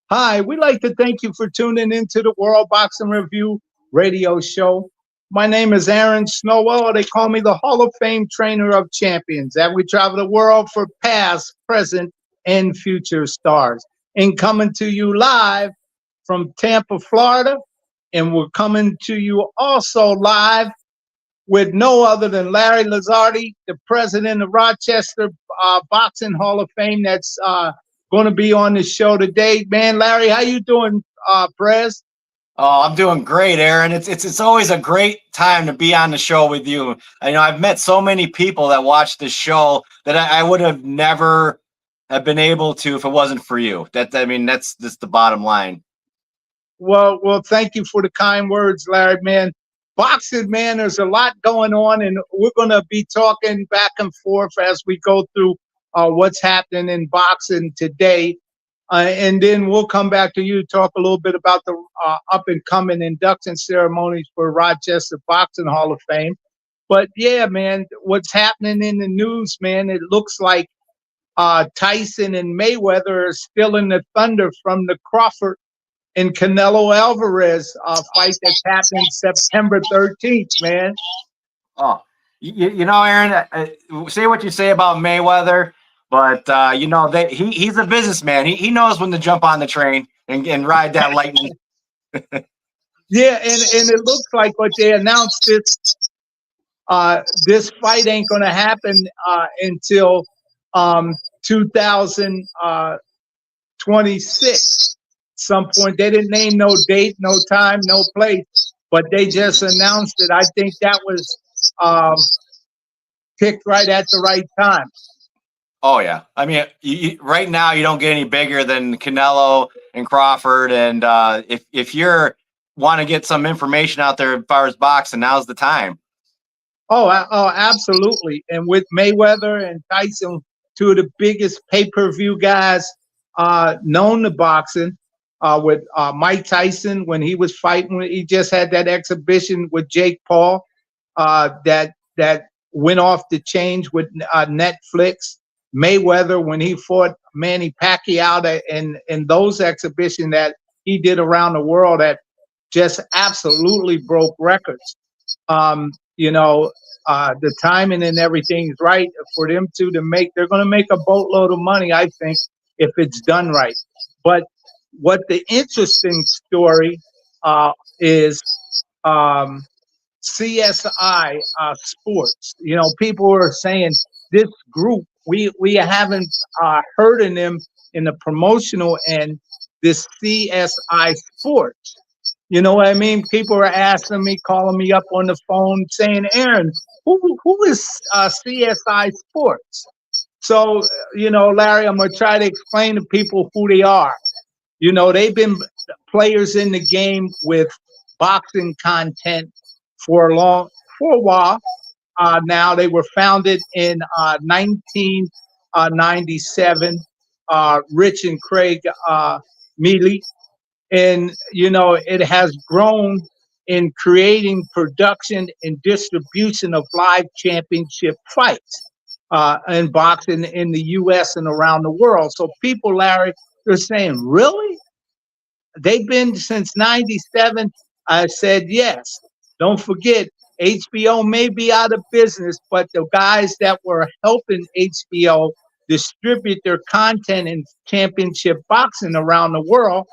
Hi, we'd like to thank you for tuning into the World Boxing Review radio show. My name is Aaron Snowell, or they call me the Hall of Fame Trainer of Champions. And we travel the world for past, present, and future stars. And coming to you live from Tampa, Florida. And we're coming to you also live with no other than Larry Lyautey, the president of Rochester Boxing Hall of Fame. That's going to be on the show today. Man, Larry, how you doing, Prez? Oh, I'm doing great, Aaron. It's always a great time to be on the show with you. I've met so many people that watch this show that I would have never have been able to if it wasn't for you. That's just the bottom line. Well, thank you for the kind words, Larry, man. Boxing, man, there's a lot going on, and we're going to be talking back and forth as we go through what's happening in boxing today. And then we'll come back to you, talk a little bit about the up-and-coming induction ceremonies for Rochester Boxing Hall of Fame. But, yeah, man, what's happening in the news, man, it looks like Tyson and Mayweather are still in the thunder from the Crawford and Canelo Alvarez fight that's happening September 13th, man. Oh, Aaron, say what you say about Mayweather, but he's a businessman. He knows when to jump on the train and ride that lightning. Yeah, and it looks like what they announced this fight ain't going to happen until 2026. Some point. They didn't name no date, no time, no place, but they just announced it. I think that was picked right at the right time. Oh, yeah. I mean, right now you don't get any bigger than Canelo and Crawford. And if you're want to get some information out there as far as boxing, now's the time. Oh, absolutely. And with Mayweather and Tyson, two of the biggest pay-per-view guys known to boxing, with Mike Tyson when he was fighting. He just had that exhibition with Jake Paul that went off the change with Netflix. Mayweather when he fought Manny Pacquiao in those exhibitions that he did around the world that just absolutely broke records. The timing and everything is right for them to make. They're going to make a boatload of money, I think, if it's done right. But what the interesting story is CSI Sports. People are saying this group, we haven't heard of them in the promotional end, this CSI Sports. You know what I mean? People are asking me, calling me up on the phone saying, Aaron, who is CSI Sports? So, Larry, I'm going to try to explain to people who they are. They've been players in the game with boxing content for a while. Now they were founded in 1997, Rich and Craig Mealy. And, it has grown in creating production and distribution of live championship fights in boxing in the U.S. and around the world. So people, Larry, they're saying, really? They've been since 97? I said, yes. Don't forget, HBO may be out of business, but the guys that were helping HBO distribute their content in championship boxing around the world,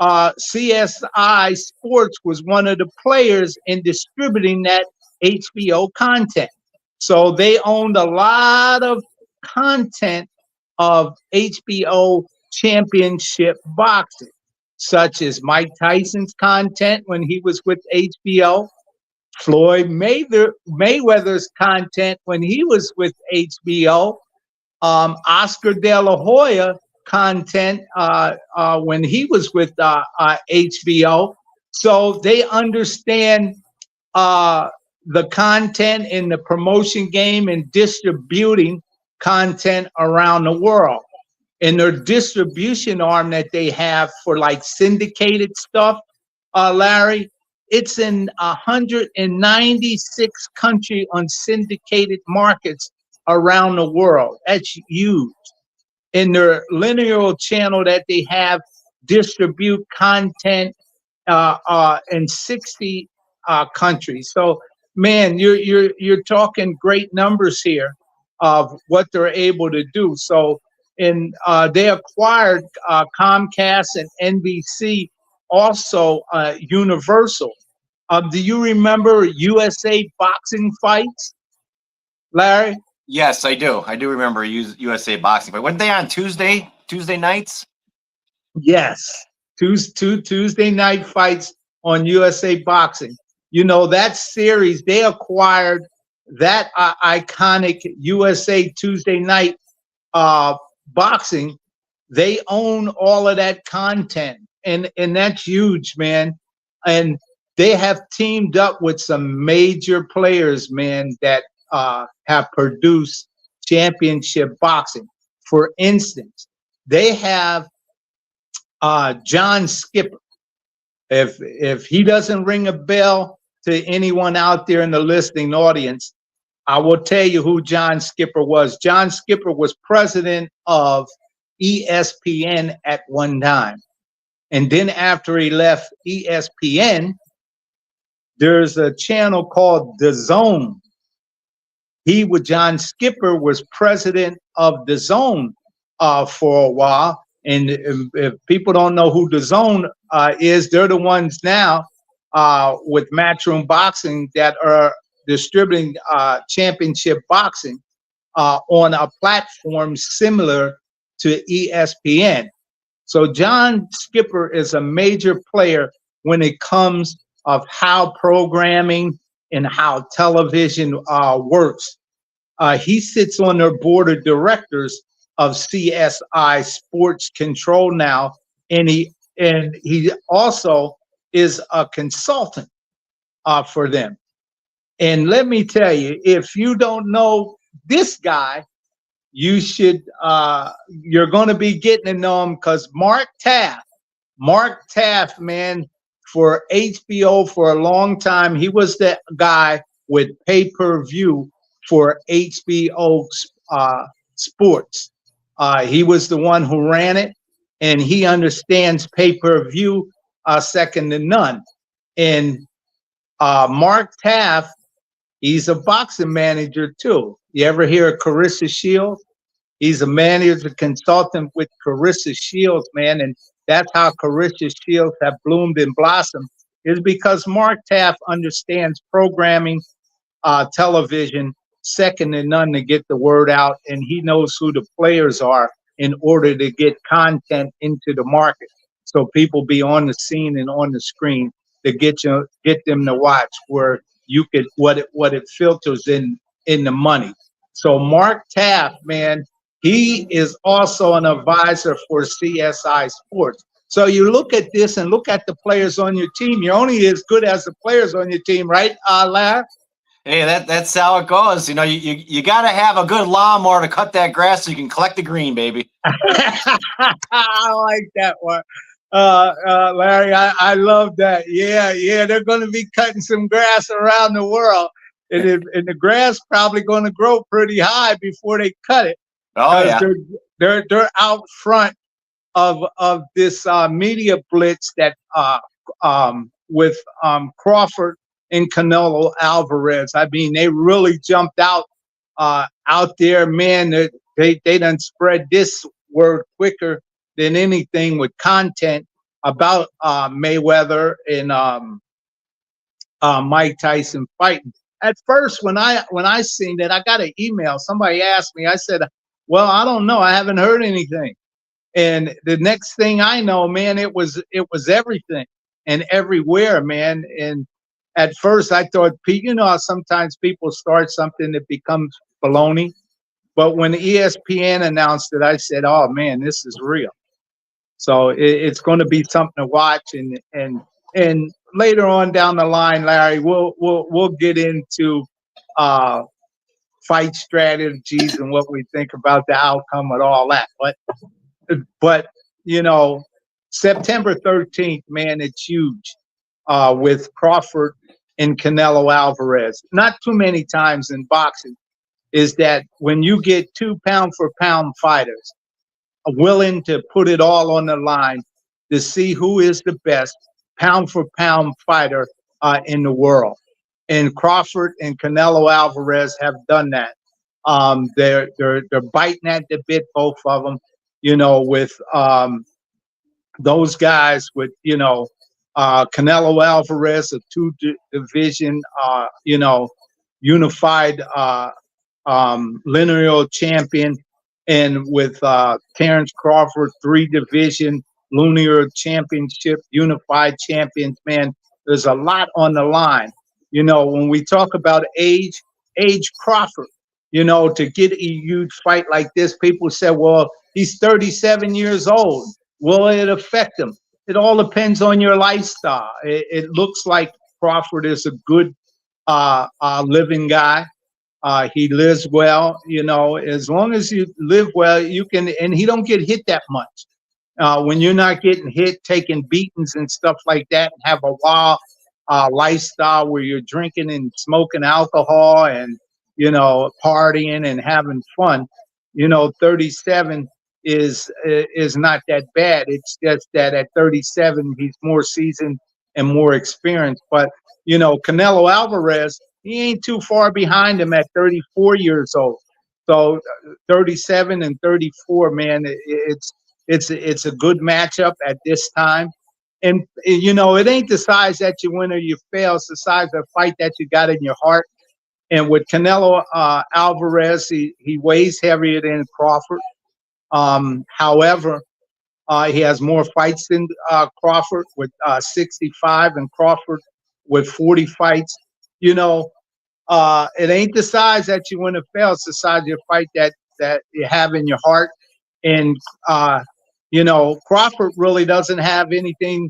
CSI Sports was one of the players in distributing that HBO content. So they owned a lot of content of HBO championship boxing, such as Mike Tyson's content when he was with HBO, Floyd Mayweather's content when he was with HBO, Oscar De La Hoya content when he was with HBO. So they understand the content in the promotion game and distributing content around the world. And their distribution arm that they have for like syndicated stuff, Larry, it's in 196 country on syndicated markets around the world. That's huge. In their linear channel that they have distribute content in 60 countries. So, man, you're talking great numbers here of what they're able to do. So, they acquired Comcast and NBC, also Universal. Do you remember USA boxing fights, Larry? Yes, I do. I do remember USA boxing, but weren't they on Tuesday nights? Yes, two Tuesday night fights on USA Boxing. You know, that series, they acquired that iconic USA Tuesday night boxing. They own all of that content, and that's huge, man. And they have teamed up with some major players, man, that have produced championship boxing. For instance, they have John Skipper. If he doesn't ring a bell to anyone out there in the listening audience, I will tell you who John Skipper was. John Skipper was president of ESPN at one time. And then after he left ESPN, there's a channel called The Zone. John Skipper was president of The Zone for a while. And if people don't know who The Zone is, they're the ones now with Matchroom Boxing that are distributing championship boxing on a platform similar to ESPN. So John Skipper is a major player when it comes of how programming and how television works. He sits on their board of directors of CSI Sports Control now, and he also is a consultant for them. And let me tell you, if you don't know this guy, you should. You're going to be getting to know him because Mark Taft, man, for HBO for a long time, he was the guy with pay-per-view for HBO Sports. He was the one who ran it, and he understands pay-per-view second to none. And Mark Taft, he's a boxing manager too. You ever hear of Carissa Shields? He's a manager, consultant with Carissa Shields, man, and that's how Carissa Shields have bloomed and blossomed, is because Mark Taft understands programming, television, second to none to get the word out, and he knows who the players are in order to get content into the market, so people be on the scene and on the screen to get them to watch, where you could what it filters in the money. So Mark Taft, man, he is also an advisor for CSI Sports. So you look at this and look at the players on your team. You're only as good as the players on your team, right, Larry? Hey, that's how it goes. You know, you got to have a good lawnmower to cut that grass so you can collect the green, baby. I like that one. Larry, I love that. Yeah, they're going to be cutting some grass around the world. And the grass probably going to grow pretty high before they cut it. Oh, yeah. They're out front of this media blitz that with Crawford and Canelo Alvarez. I mean, they really jumped out there, man. They done spread this word quicker than anything with content about Mayweather and Mike Tyson fighting. At first, when I seen that, I got an email. Somebody asked me. I said, "Well, I don't know. I haven't heard anything." And the next thing I know, man, it was everything and everywhere, man. And at first, I thought, you know, sometimes people start something that becomes baloney. But when ESPN announced it, I said, "Oh man, this is real." So it's going to be something to watch, and later on down the line, Larry, we'll get into fight strategies and what we think about the outcome and all that. But you know, September 13th, man, it's huge with Crawford and Canelo Alvarez. Not too many times in boxing is that when you get 2 pound for pound fighters willing to put it all on the line, to see who is the best pound for pound fighter in the world. And Crawford and Canelo Alvarez have done that. They're biting at the bit, both of them. With those guys, with Canelo Alvarez, a two-division, unified lineal champion, and with Terence Crawford, three-division linear championship, unified champions. Man, there's a lot on the line. When we talk about age Crawford, to get a huge fight like this, people say, well, he's 37 years old. Will it affect him? It all depends on your lifestyle. It looks like Crawford is a good living guy. He lives well, as long as you live well, you can, and he don't get hit that much. When you're not getting hit, taking beatings and stuff like that, and have a wild lifestyle where you're drinking and smoking alcohol and, partying and having fun, 37 is not that bad. It's just that at 37, he's more seasoned and more experienced. But, Canelo Alvarez, he ain't too far behind him at 34 years old. So 37 and 34, man, it's a good matchup at this time. And, it ain't the size that you win or you fail. It's the size of the fight that you got in your heart. And with Canelo Alvarez, he weighs heavier than Crawford. However, he has more fights than Crawford with 65 and Crawford with 40 fights. It ain't the size that you win or fail. It's the size of your fight that you have in your heart. And, Crawford really doesn't have anything,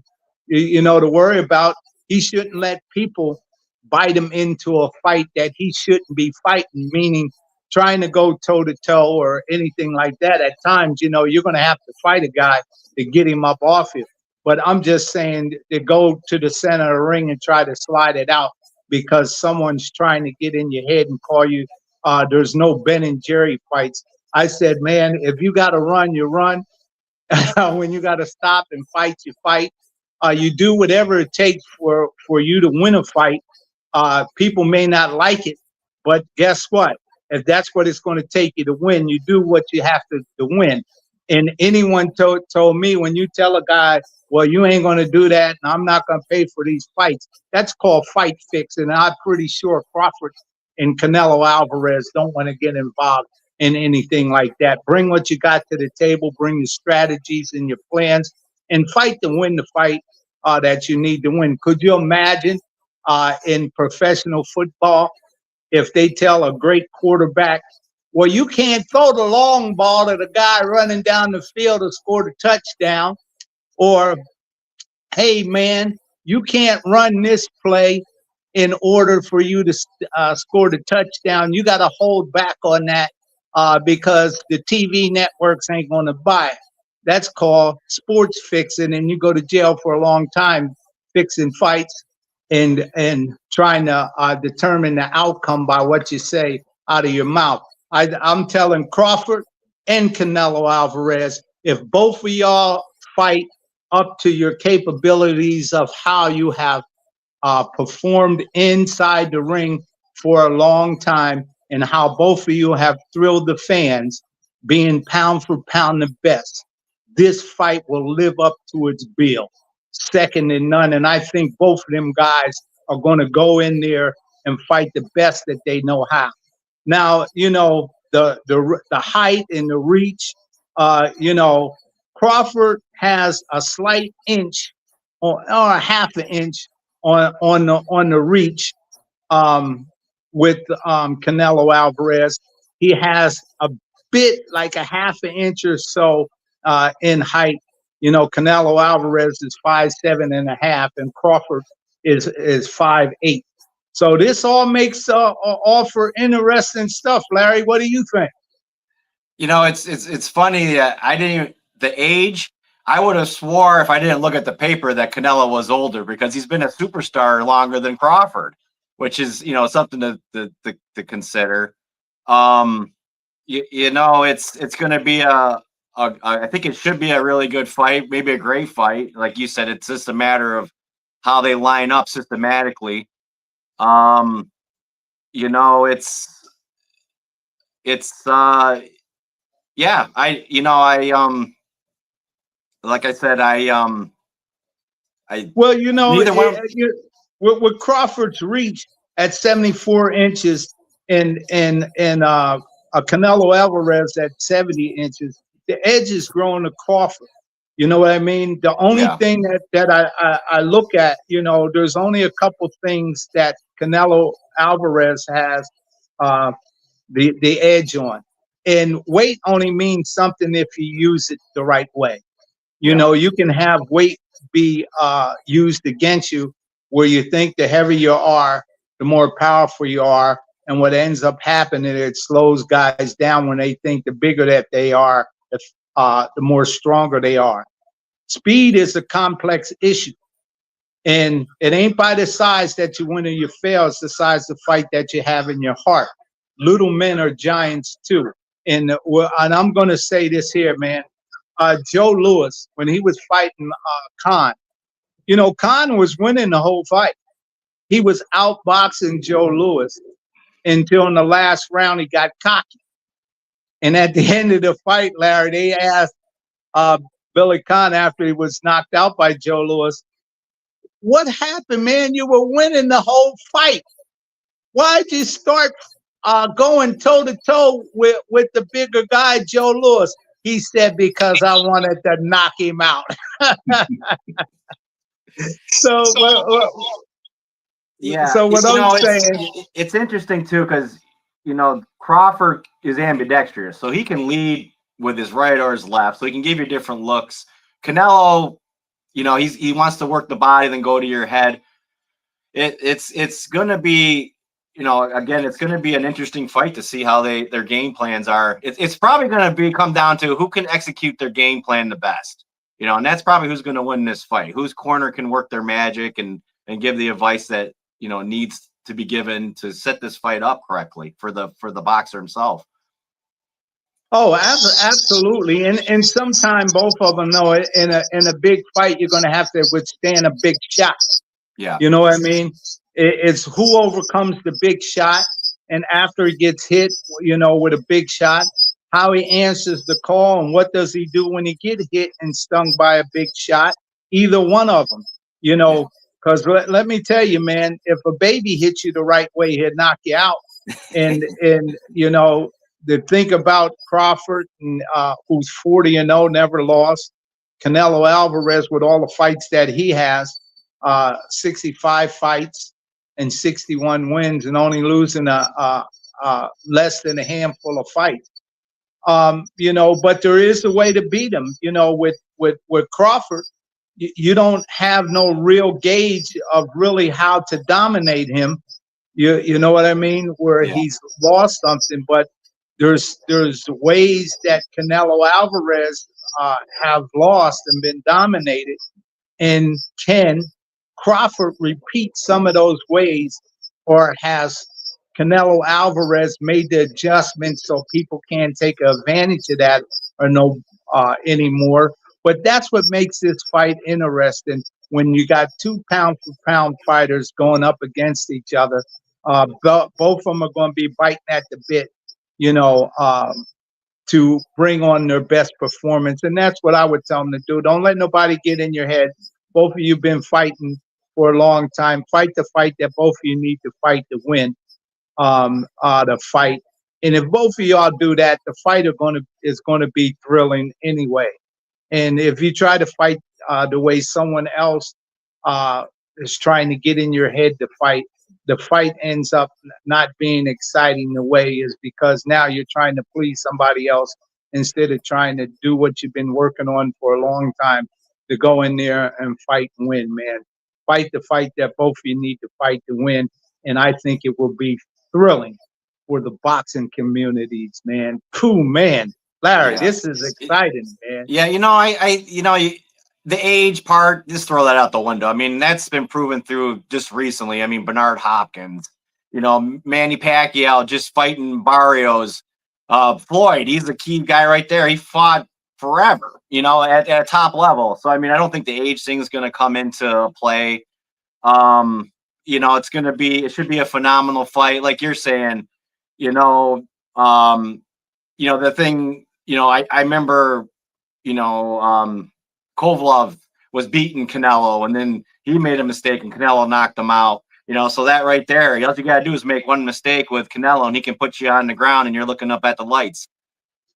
to worry about. He shouldn't let people bite him into a fight that he shouldn't be fighting, meaning trying to go toe-to-toe or anything like that. At times, you're going to have to fight a guy to get him up off you. But I'm just saying to go to the center of the ring and try to slide it out because someone's trying to get in your head and call you. There's no Ben and Jerry fights. I said, man, if you got to run, you run. When you got to stop and fight, you fight. You do whatever it takes for you to win a fight. People may not like it, but guess what? If that's what it's going to take you to win, you do what you have to win. And anyone told me, when you tell a guy, well, you ain't going to do that, and I'm not going to pay for these fights, that's called fight fixing. And I'm pretty sure Crawford and Canelo Alvarez don't want to get involved in anything like that. Bring what you got to the table, bring your strategies and your plans, and fight to win the fight that you need to win. Could you imagine in professional football if they tell a great quarterback, well, you can't throw the long ball to the guy running down the field to score the touchdown, or, hey, man, you can't run this play in order for you to score the touchdown. You got to hold back on that because the TV networks ain't going to buy it. That's called sports fixing, and you go to jail for a long time fixing fights and trying to determine the outcome by what you say out of your mouth. I'm telling Crawford and Canelo Alvarez, if both of y'all fight up to your capabilities of how you have performed inside the ring for a long time and how both of you have thrilled the fans, being pound for pound the best, this fight will live up to its bill, second to none. And I think both of them guys are going to go in there and fight the best that they know how. Now, the height and the reach, Crawford has a slight inch or a half an inch on the reach with Canelo Alvarez. He has a bit like a half an inch or so in height. Canelo Alvarez is 5'7.5", and Crawford is 5'8". So this all makes all for interesting stuff. Larry, what do you think? It's funny that I didn't even, the age. I would have swore if I didn't look at the paper that Canelo was older because he's been a superstar longer than Crawford, which is something to consider. It's going to be a I think it should be a really good fight, maybe a great fight. Like you said, it's just a matter of how they line up systematically. You know, it's yeah, like I said, Well, you know, neither one. with Crawford's reach at 74 inches and Canelo Alvarez at 70 inches, the edge is growing to Crawford. You know what I mean? The only Yeah. thing that I look at, you know, there's only a couple things that Canelo Alvarez has the edge on. And weight only means something if you use it the right way. You know, you can have weight be used against you where you think the heavier you are, the more powerful you are. And what ends up happening, it slows guys down when they think the bigger that they are, the more stronger they are. Speed is a complex issue. And it ain't by the size that you win or you fail, it's the size of the fight that you have in your heart. Little men are giants too. And I'm going to say this here, man. Joe Louis, when he was fighting Khan, you know, Khan was winning the whole fight. He was outboxing Joe Louis until in the last round he got cocky. And at the end of the fight, Larry, they asked Billy Khan after he was knocked out by Joe Louis, what happened, man? You were winning the whole fight. Why'd you start going toe-to-toe with the bigger guy, Joe Louis? He said, because I wanted to knock him out. So what I'm saying, it's interesting too, because you know Crawford is ambidextrous, so he can lead with his right or his left, so he can give you different looks. Canelo, you know, he wants to work the body, then go to your head. It's gonna be, you know, again, it's gonna be an interesting fight to see how their game plans are. It's probably gonna come down to who can execute their game plan the best. You know, and that's probably who's going to win this fight. Whose corner can work their magic and give the advice that, you know, needs to be given to set this fight up correctly for the boxer himself. Oh, absolutely. And sometime both of them know it. In a big fight, you're going to have to withstand a big shot. Yeah. You know what I mean? It's who overcomes the big shot. And after he gets hit, you know, with a big shot, how he answers the call and what does he do when he get hit and stung by a big shot. Either one of them, you know, because let me tell you, man, if a baby hits you the right way, he'll knock you out. And you know, to think about Crawford, and, who's 40-0, never lost. Canelo Alvarez with all the fights that he has, 65 fights and 61 wins, and only losing less than a handful of fights. You know, but there is a way to beat him. You know, with Crawford, you don't have no real gauge of really how to dominate him. You know what I mean? Where he's lost something, but there's ways that Canelo Alvarez have lost and been dominated, and can Crawford repeat some of those ways, or has Canelo Alvarez made the adjustments so people can't take advantage of that or no anymore? But that's what makes this fight interesting, when you got 2 pound-for-pound fighters going up against each other. Both of them are going to be biting at the bit, you know, to bring on their best performance. And that's what I would tell them to do. Don't let nobody get in your head. Both of you have been fighting for a long time. Fight the fight that both of you need to fight to win the fight. And if both of y'all do that, the fight is going to be thrilling anyway. And if you try to fight the way someone else is trying to get in your head to fight, the fight ends up not being exciting the way, is because now you're trying to please somebody else instead of trying to do what you've been working on for a long time, to go in there and fight and win, man. Fight the fight that both of you need to fight to win. And I think it will be thrilling for the boxing communities, man. Cool, man. Larry, this is exciting, man. Yeah, you know, the age part, just throw that out the window. I mean, that's been proven through just recently. I mean, Bernard Hopkins, you know, Manny Pacquiao just fighting Barrios. Floyd, he's the key guy right there. He fought forever, you know, at a top level. So, I mean, I don't think the age thing is going to come into play. You know, it should be a phenomenal fight. Like you're saying, you know, the thing, I remember, Kovalev was beating Canelo, and then he made a mistake and Canelo knocked him out. So that right there, all you got to do is make one mistake with Canelo and he can put you on the ground and you're looking up at the lights.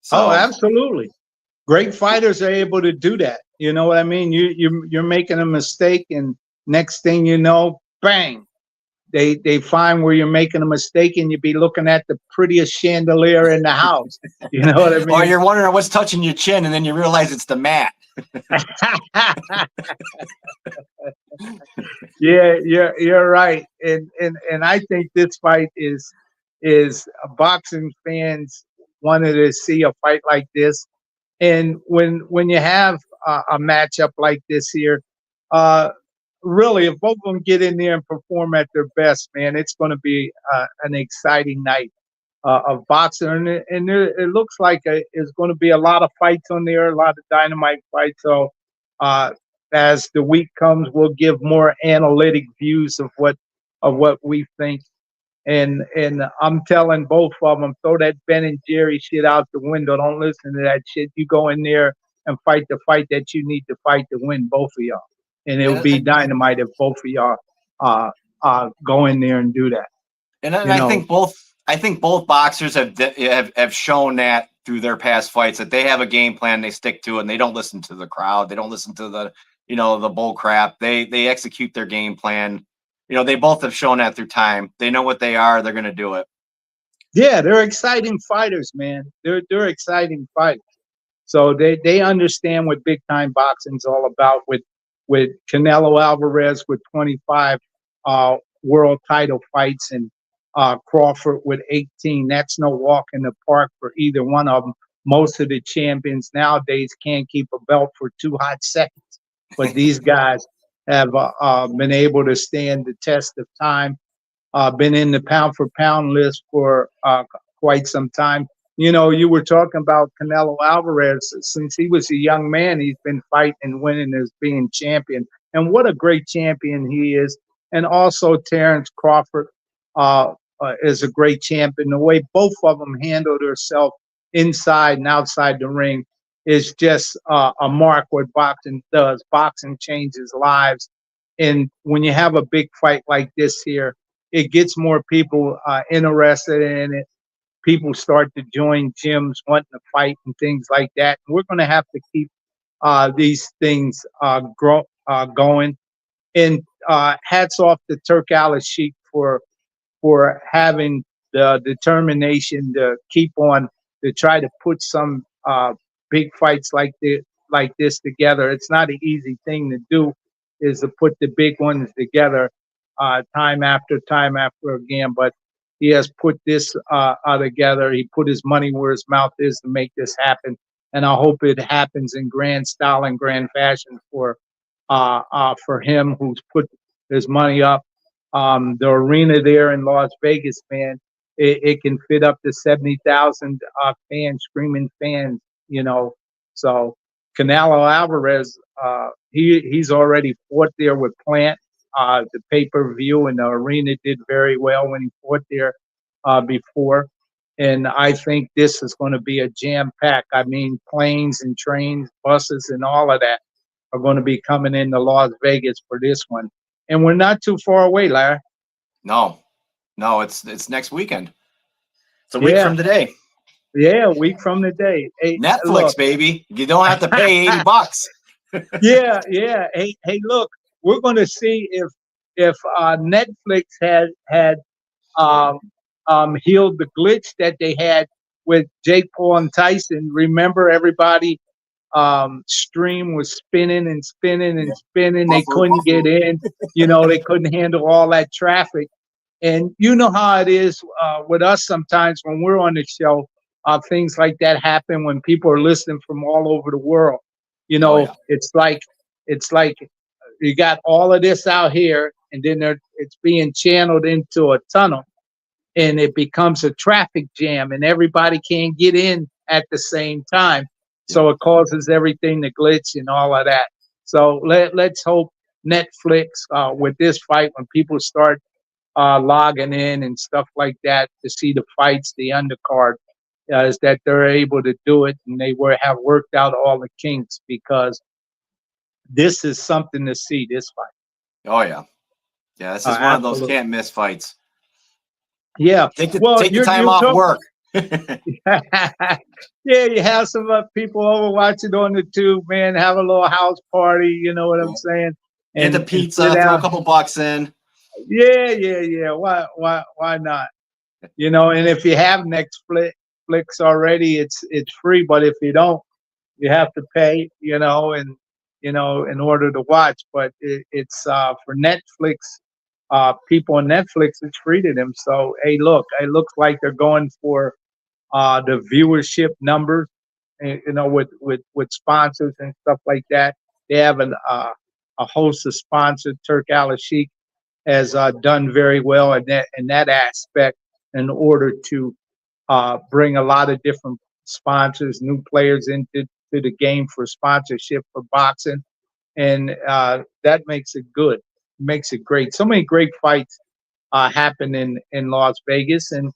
So, oh, absolutely. Great fighters are able to do that. You know what I mean? You're making a mistake, and next thing you know, bang, they find where you're making a mistake, and you be looking at the prettiest chandelier in the house. You know what I mean? Or you're wondering what's touching your chin, and then you realize it's the mat. Yeah, you're right, and I think this fight is boxing fans wanted to see a fight like this, and when you have a matchup like this here, really, if both of them get in there and perform at their best, man, it's going to be an exciting night of boxing, and it looks like there's going to be a lot of fights on there, a lot of dynamite fights. So as the week comes, we'll give more analytic views of what we think. And I'm telling both of them, throw that Ben and Jerry shit out the window. Don't listen to that shit. You go in there and fight the fight that you need to fight to win, both of y'all. And it'll be dynamite if both of y'all go in there and do that. And I think both boxers have shown that through their past fights, that they have a game plan, they stick to it, and they don't listen to the crowd. They don't listen to the bull crap. They execute their game plan. They both have shown that through time. They know what they are. They're going to do it. Yeah, they're exciting fighters, man. They're exciting fighters. So they understand what big time boxing's all about. With Canelo Alvarez with 25 world title fights, and Crawford with 18. That's no walk in the park for either one of them. Most of the champions nowadays can't keep a belt for 2 hot seconds, but these guys have been able to stand the test of time. Been in the pound for pound list for quite some time. You were talking about Canelo Alvarez. Since he was a young man, he's been fighting and winning as being champion. And what a great champion he is. And also Terence Crawford is a great champion. The way both of them handle themselves inside and outside the ring is just a mark what boxing does. Boxing changes lives. And when you have a big fight like this here, it gets more people interested in it. People start to join gyms wanting to fight and things like that. And we're going to have to keep these things going. And hats off to Turk Al-Sheikh for having the determination to keep on to try to put some big fights like this together. It's not an easy thing to do, is to put the big ones together time after again. But he has put this together. He put his money where his mouth is to make this happen. And I hope it happens in grand style and grand fashion for him, who's put his money up. The arena there in Las Vegas, man, it can fit up to 70,000 fans, screaming fans, So Canelo Alvarez, he's already fought there with Plant. The pay-per-view and the arena did very well when he fought there before. And I think this is going to be a jam-pack. I mean, planes and trains, buses, and all of that are going to be coming into Las Vegas for this one. And we're not too far away, Larry. No, it's next weekend. It's a week from today. Yeah, a week from today. Hey, Netflix, look, baby. You don't have to pay $80. Yeah. Hey, look, we're going to see if Netflix had healed the glitch that they had with Jake Paul and Tyson. Remember, everybody stream was spinning and spinning and spinning. They couldn't get in. They couldn't handle all that traffic. And you know how it is with us sometimes when we're on the show. Things like that happen when people are listening from all over the world. It's like you got all of this out here, and then it's being channeled into a tunnel, and it becomes a traffic jam, and everybody can't get in at the same time. So it causes everything to glitch and all of that. So let's hope Netflix with this fight, when people start logging in and stuff like that to see the fights, the undercard, is that they're able to do it and they have worked out all the kinks, because this is something to see, this fight. Oh yeah. Yeah, this is one of those Absolutely. can't miss fights. Yeah. Take Well, the time off work. yeah, you have some people over watching on the tube, man. Have a little house party, you know what I'm saying? Get the And sit pizza, throw a down. couple bucks in. Yeah. Why not? You know, and if you have Netflix already, it's free. But if you don't, you have to pay. You know, and in order to watch. But it's for Netflix. People on Netflix, it's free to them. So hey, look, it looks like they're going for the viewership numbers, you know, with sponsors and stuff like that. They have a host of sponsors. Turk Al Sheikh has done very well in that aspect, in order to bring a lot of different sponsors, new players into the game for sponsorship for boxing, and that makes it good, makes it great. So many great fights happen in Las Vegas, and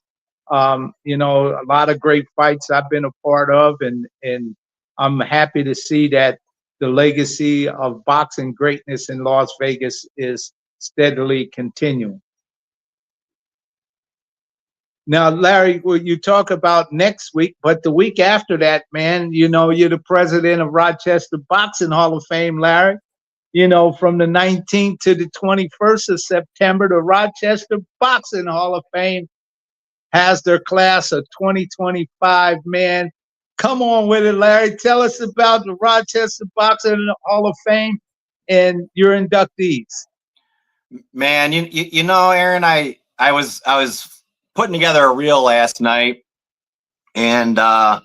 you know, a lot of great fights I've been a part of, and I'm happy to see that the legacy of boxing greatness in Las Vegas is steadily continuing. Now, Larry, well, you talk about next week, but the week after that, man, you know, you're the president of Rochester Boxing Hall of Fame, Larry. You know, from the 19th to the 21st of September, the Rochester Boxing Hall of Fame has their class of 2025, man. Come on with it, Larry. Tell us about the Rochester Boxing Hall of Fame and your inductees. Man, you know, Aaron, I was putting together a reel last night, and I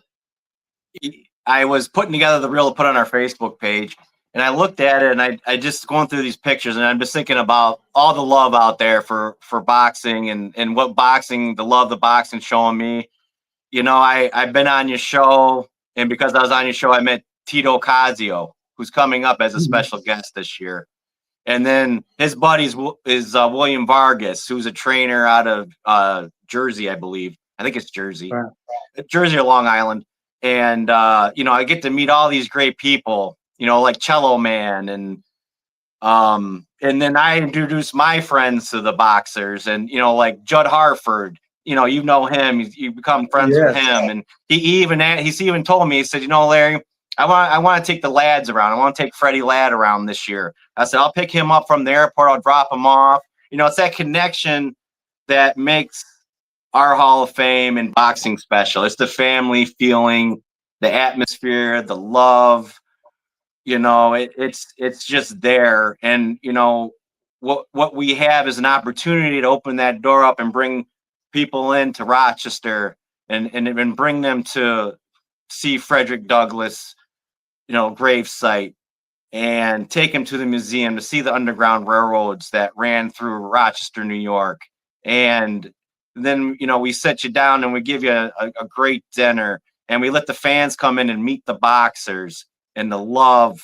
was putting together the reel to put on our Facebook page, and I looked at it, and I just going through these pictures, and I'm just thinking about all the love out there for boxing, and what boxing, the love the boxing showing me. You know, I've been on your show, and because I was on your show, I met Tito Casio, who's coming up as a special guest this year. And then his buddy is William Vargas, who's a trainer out of Jersey, I believe. I think it's Jersey, Right. Jersey or Long Island. And, you know, I get to meet all these great people, you know, like Cello Man. And then I introduce my friends to the boxers, and, you know, like Judd Hartford, you know him, you become friends with him. And he's even told me, he said, you know, Larry, I want to take the lads around. I want to take Freddie Ladd around this year. I said, I'll pick him up from the airport. I'll drop him off. You know, it's that connection that makes our Hall of Fame and boxing special. It's the family feeling, the atmosphere, the love. You know, it's just there. And, you know, what we have is an opportunity to open that door up and bring people into Rochester, and bring them to see Frederick Douglass, you know, gravesite, and take him to the museum to see the Underground Railroads that ran through Rochester, New York. And then, you know, we sit you down and we give you a great dinner, and we let the fans come in and meet the boxers, and the love,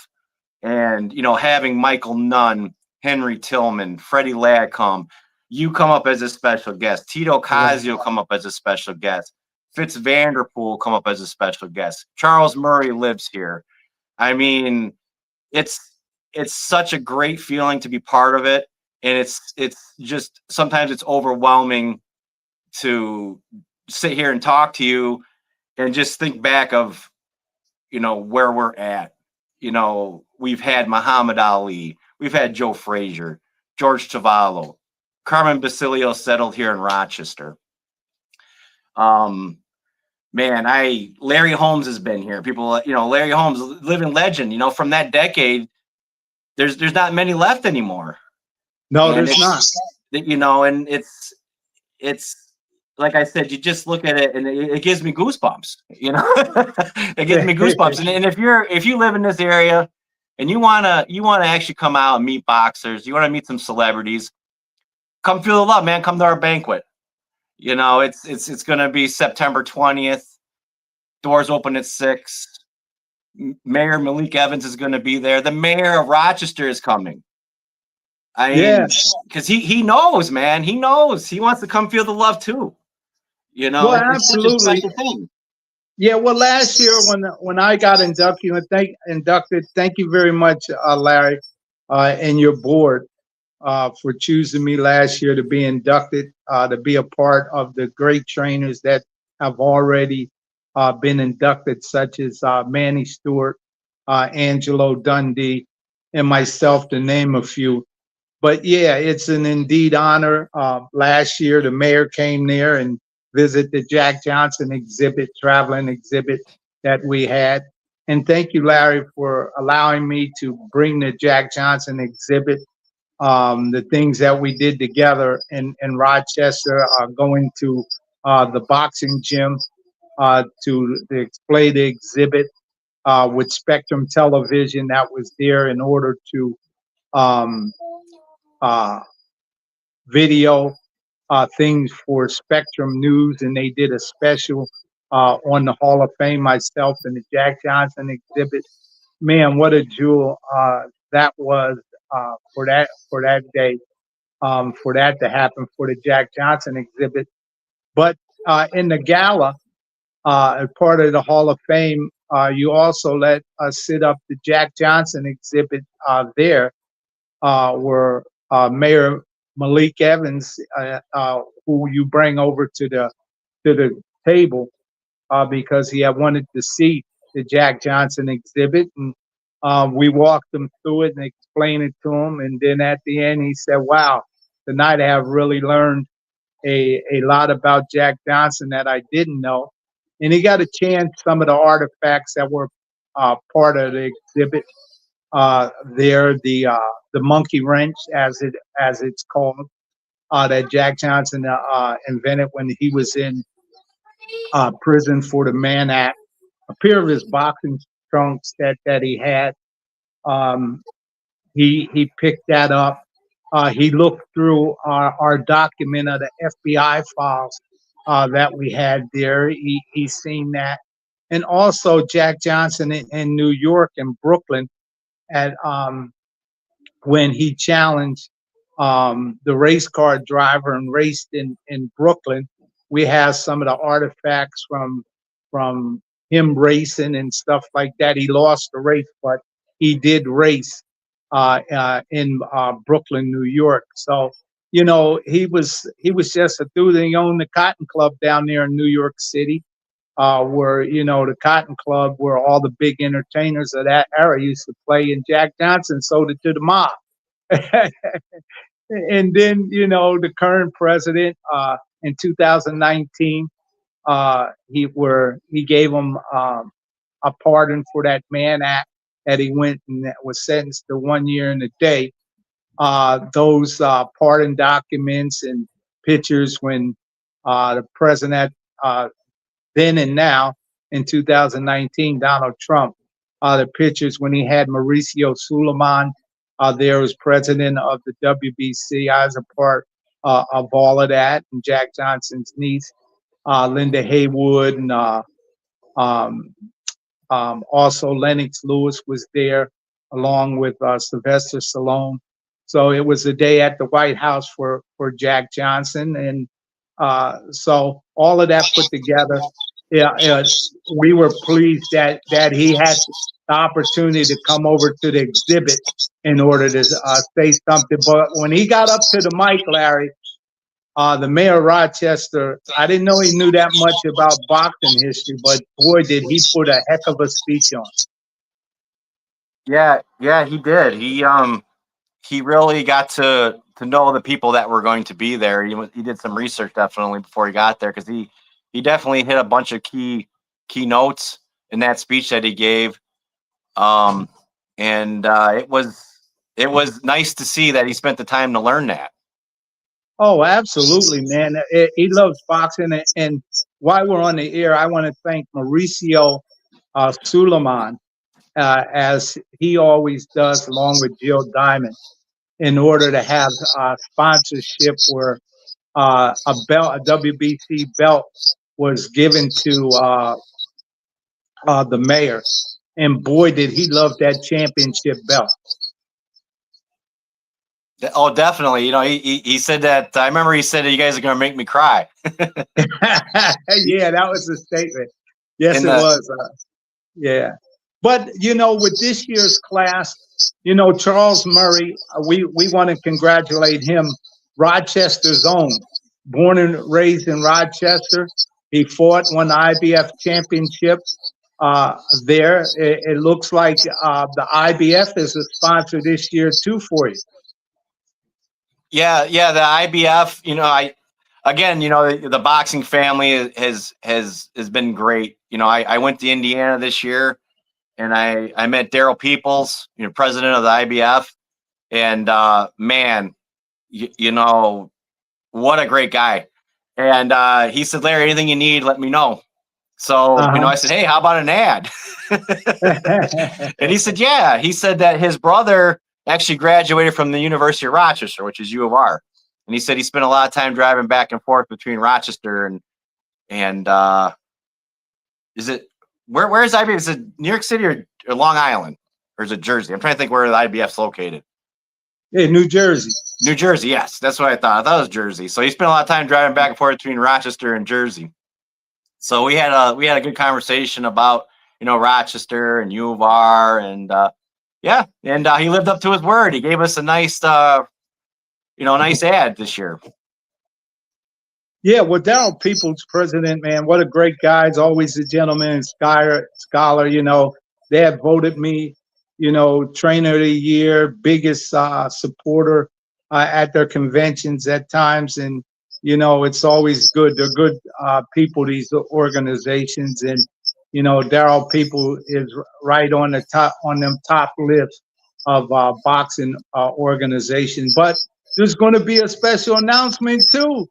and, you know, having Michael Nunn, Henry Tillman, Freddie Ladd come. You come up as a special guest. Tito Casio come up as a special guest. Fitz Vanderpool come up as a special guest. Charles Murray lives here. I mean, it's such a great feeling to be part of it, and it's just sometimes it's overwhelming to sit here and talk to you and just think back of, you know, where we're at. You know, we've had Muhammad Ali, we've had Joe Frazier, George Chuvalo, Carmen Basilio settled here in Rochester. Man, Larry Holmes has been here. People, you know, Larry Holmes, living legend, you know, from that decade. There's not many left anymore. No, And there's not. You know, and it's like I said, you just look at it and it gives me goosebumps, you know. It gives me goosebumps. And if you live in this area and you wanna actually come out and meet boxers, you want to meet some celebrities, come feel the love, man. Come to our banquet. You know, it's gonna be September 20th. Doors open at 6. Mayor Malik Evans is going to be there. The mayor of Rochester is coming. I Yeah. mean, because he knows, man. He knows. He wants to come feel the love too. You Well, know, it's such a absolutely. special thing. Yeah. Well, last year when I got inducted, thank you very much, Larry, and your board for choosing me last year to be inducted, to be a part of the great trainers that have already been inducted, such as Manny Stewart, Angelo Dundee, and myself, to name a few. But yeah, it's an indeed honor. Last year, the mayor came there and visited the Jack Johnson exhibit, traveling exhibit that we had. And thank you, Larry, for allowing me to bring the Jack Johnson exhibit, the things that we did together in Rochester, going to the boxing gym to display the exhibit with Spectrum Television that was there in order to um, uh, video things for Spectrum News, and they did a special on the Hall of Fame, myself and the Jack Johnson exhibit. Man, what a jewel that was for that day, for that to happen for the Jack Johnson exhibit. But in the gala, as part of the Hall of Fame, you also let us sit up the Jack Johnson exhibit there, where Mayor Malik Evans, who you bring over to the table, because he had wanted to see the Jack Johnson exhibit, and we walked him through it and explained it to him. And then at the end, he said, "Wow, tonight I have really learned a lot about Jack Johnson that I didn't know." And he got a chance some of the artifacts that were part of the exhibit there, the monkey wrench, as it's called, that Jack Johnson invented when he was in prison for the Mann Act. A pair of his boxing trunks that he had. Um, he picked that up. He looked through our document of the FBI files that we had there. He seen that, and also Jack Johnson in New York and Brooklyn at when he challenged the race car driver and raced in Brooklyn. We have some of the artifacts from him racing and stuff like that. He lost the race, but he did race in Brooklyn, New York. So he was just a dude. And he owned the Cotton Club down there in New York City, where the Cotton Club, where all the big entertainers of that era used to play. And Jack Johnson sold it to the mob. And then the current president in 2019, he gave him a pardon for that Mann Act that he went and that was sentenced to 1 year and a day. Those pardon documents and pictures when the president, then and now in 2019, Donald Trump, the pictures when he had Mauricio Suleiman there as president of the WBC. I was a part of all of that, and Jack Johnson's niece, Linda Haywood, and um, also Lennox Lewis was there, along with Sylvester Stallone. So it was a day at the White House for Jack Johnson, and so all of that put together, yeah, we were pleased that he had the opportunity to come over to the exhibit in order to say something. But when he got up to the mic, Larry, the mayor of Rochester, I didn't know he knew that much about boxing history, but boy, did he put a heck of a speech on. Yeah, he did. He really got to know the people that were going to be there. He did some research definitely before he got there, because he definitely hit a bunch of key notes in that speech that he gave. And it was nice to see that he spent the time to learn that. Oh, absolutely, man. He loves boxing. And while we're on the air, I want to thank Mauricio Suleiman, as he always does, along with Jill Diamond, in order to have sponsorship where a WBC belt was given to the mayor. and boy, did he love that championship belt. Oh, definitely. You know, he said that. I remember he said that you guys are going to make me cry. Yeah, that was a statement. Yes, In it the was. Yeah. But, you know, with this year's class, you know, Charles Murray, we want to congratulate him, Rochester's own, born and raised in Rochester. He won the IBF championship there. It looks like the IBF is a sponsor this year, too, for you. Yeah, the IBF. You know, again, you know, the boxing family has been great. You know, I went to Indiana this year, and I met Daryl Peoples, you know, president of the IBF, and man, you know, what a great guy. And he said, Larry, anything you need, let me know. So, you know, I said, hey, how about an ad? And he said, yeah. He said that his brother actually graduated from the University of Rochester, which is U of R. And he said he spent a lot of time driving back and forth between Rochester and is it where is IBF? Is it New York City or Long Island? Or is it Jersey? I'm trying to think where the IBF's located. Yeah, New Jersey. New Jersey, yes. That's what I thought. I thought it was Jersey. So he spent a lot of time driving back and forth between Rochester and Jersey. So we had a good conversation about, you know, Rochester and U of R, and yeah, and he lived up to his word. He gave us a nice nice ad this year. Yeah, well, Daryl Peoples, president, man, what a great guy. He's always a gentleman and scholar. You know, they have voted me, you know, trainer of the year, biggest supporter at their conventions at times. And, you know, it's always good. They're good people, these organizations. And, you know, Daryl Peoples is right on the top, on them top lists of boxing organizations. But there's going to be a special announcement too.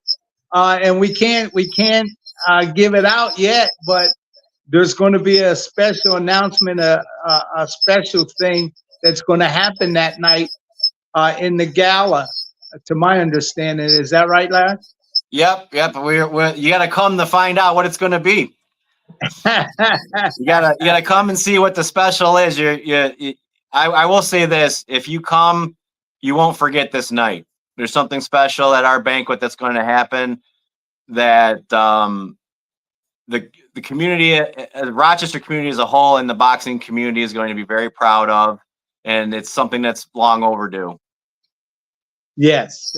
And we can't give it out yet, but there's going to be a special announcement, a special thing that's going to happen that night in the gala. To my understanding, is that right, Larry? Yep. You got to come to find out what it's going to be. you gotta come and see what the special is. I will say this: if you come, you won't forget this night. There's something special at our banquet that's going to happen that the community, the Rochester community as a whole, and the boxing community is going to be very proud of, and it's something that's long overdue. Yes.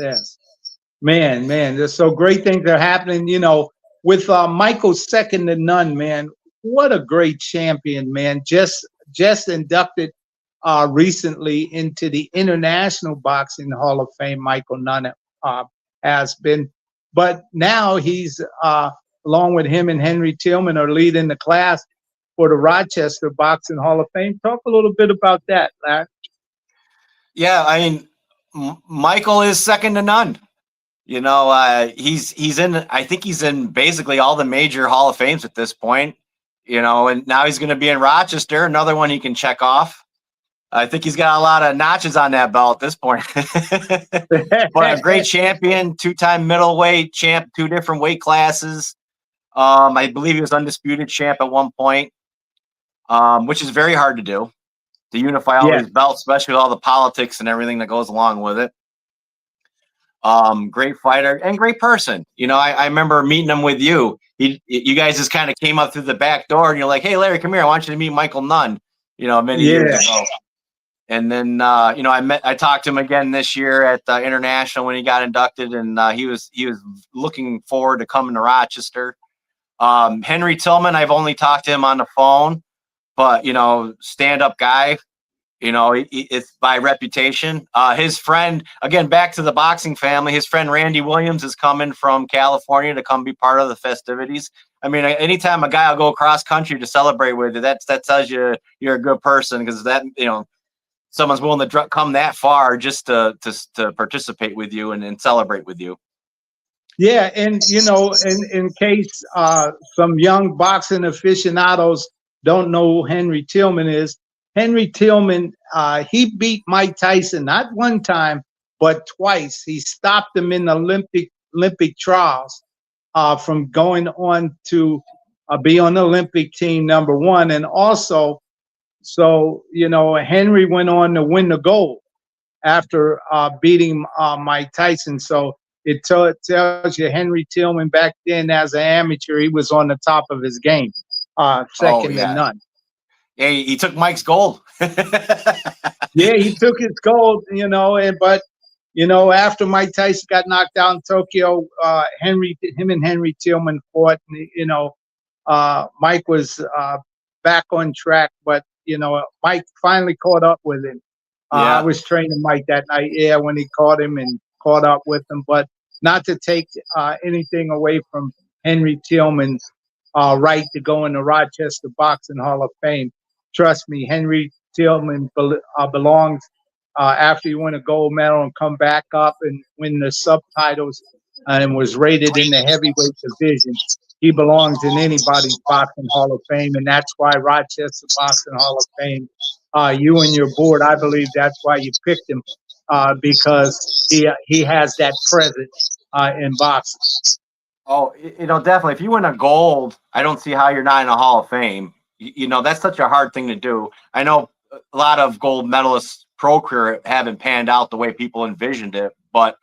Man, there's so great things are happening, you know, with Michael second to none, man. What a great champion, man. Just inducted recently into the International Boxing Hall of Fame. Michael Nunn has been, but now he's along with him and Henry Tillman are leading the class for the Rochester Boxing Hall of Fame. Talk a little bit about that, Larry. Yeah, I mean, Michael is second to none. You know, he's in. I think he's in basically all the major Hall of Fames at this point. You know, and now he's going to be in Rochester, another one he can check off. I think he's got a lot of notches on that belt at this point. But a great champion, two-time middleweight champ, 2 different weight classes. I believe he was undisputed champ at one point, which is very hard to do, to unify all these belts, especially with all the politics and everything that goes along with it. Great fighter and great person. You know, I remember meeting him with you. You guys just kind of came up through the back door and you're like, hey, Larry, come here. I want you to meet Michael Nunn, you know, many years ago. And then, you know, I talked to him again this year at the International when he got inducted, and he was looking forward to coming to Rochester. Henry Tillman, I've only talked to him on the phone, but, you know, stand-up guy. You know, it's by reputation. His friend, again, back to the boxing family, his friend Randy Williams is coming from California to come be part of the festivities. I mean, anytime a guy will go cross country to celebrate with you, that tells you you're a good person, because that, you know, someone's willing to come that far just to participate with you and celebrate with you. Yeah, and you know, in case some young boxing aficionados don't know who Henry Tillman is, Henry Tillman, he beat Mike Tyson not one time, but twice. He stopped him in the Olympic trials from going on to be on the Olympic team, number one. And also, So, Henry went on to win the gold after beating Mike Tyson. So it tells you Henry Tillman back then as an amateur, he was on the top of his game, Oh second to yeah, none. yeah. He took Mike's gold. Yeah, he took his gold, but after Mike Tyson got knocked out in Tokyo, him and Henry Tillman fought. And, Mike was back on track, but Mike finally caught up with him. I Yeah. was training Mike that night, yeah, when he caught him and caught up with him, but not to take anything away from Henry Tillman's right to go in the Rochester Boxing Hall of Fame. Trust me, Henry Tillman belongs after he won a gold medal and come back up and win the subtitles and was rated in the heavyweight division. He belongs in anybody's Boxing Hall of Fame, and that's why Rochester Boxing Hall of Fame, you and your board, I believe that's why you picked him, because he has that presence in boxing. Oh, definitely. If you win a gold, I don't see how you're not in a Hall of Fame. That's such a hard thing to do. I know a lot of gold medalists pro career haven't panned out the way people envisioned it, but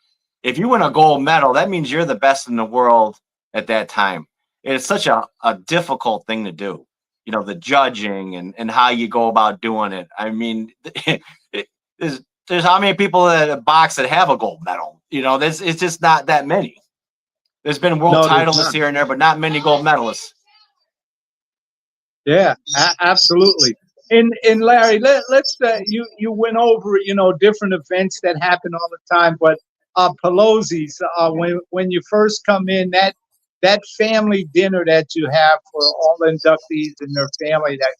if you win a gold medal, that means you're the best in the world at that time. It's such a difficult thing to do. The judging and how you go about doing it. I mean, there's how many people that box that have a gold medal. It's just not that many. There's been world titles here and there, but not many gold medalists. Yeah, absolutely. And Larry, let's you went over different events that happen all the time, but Pelosi's when you first come in, that family dinner that you have for all inductees and their family that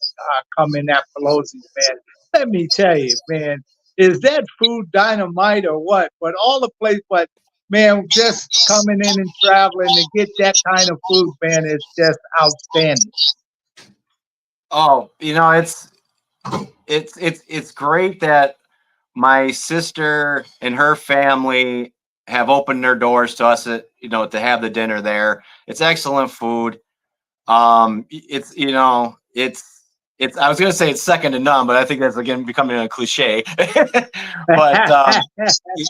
come in at Pelosi's, man. Let me tell you, man, is that food dynamite or what? But all the place, but man, just coming in and traveling to get that kind of food, man, is just outstanding. Oh, it's great that my sister and her family have opened their doors to us, to have the dinner there. It's excellent food. It's I was gonna say it's second to none, but I think that's again becoming a cliche. But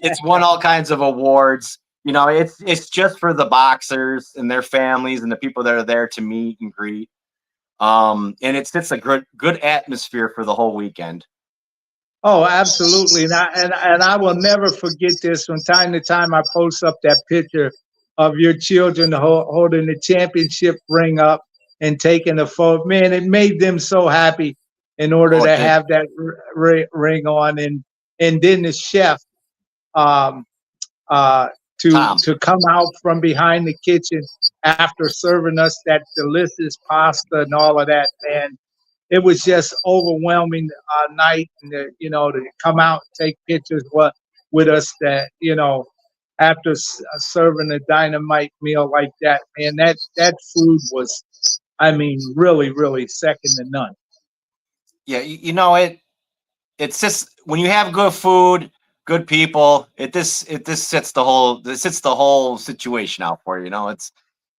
it's won all kinds of awards. It's just for the boxers and their families and the people that are there to meet and greet. And it's a good atmosphere for the whole weekend. Oh, absolutely. And I will never forget this. From time to time, I post up that picture of your children holding the championship ring up and taking a photo. Man, it made them so happy in order to have that ring on. And then the chef to come out from behind the kitchen after serving us that delicious pasta and all of that, man. It was just overwhelming night, and to come out and take pictures with us. That after serving a dynamite meal like that, man, that food was, I mean, really, really second to none. Yeah, it's just when you have good food, good people, it sits the whole situation out for you.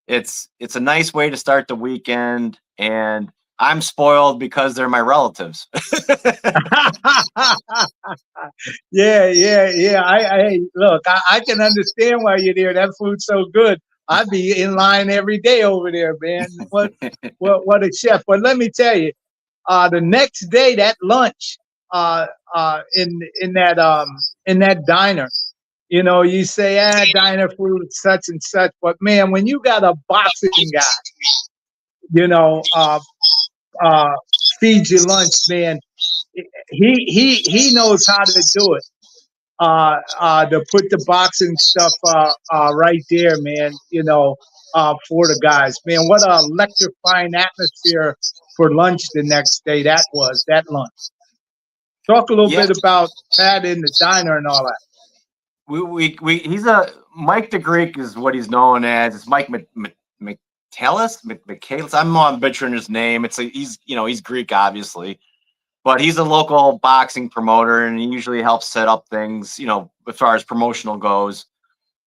It's a nice way to start the weekend, and I'm spoiled because they're my relatives. Yeah. I look, I can understand why you're there. That food's so good. I'd be in line every day over there, man. What a chef. But let me tell you, the next day, that lunch in that diner, you say, diner food such and such. But man, when you got a boxing guy, feed you lunch, man. He knows how to do it. To put the boxing stuff right there, man. For the guys, man. What a electrifying atmosphere for lunch the next day. That lunch. Talk a little bit about Pat in the diner and all that. He's Mike the Greek is what he's known as. It's Mike Michaelis. I'm butchering his name. He's Greek, obviously, but he's a local boxing promoter, and he usually helps set up things, as far as promotional goes.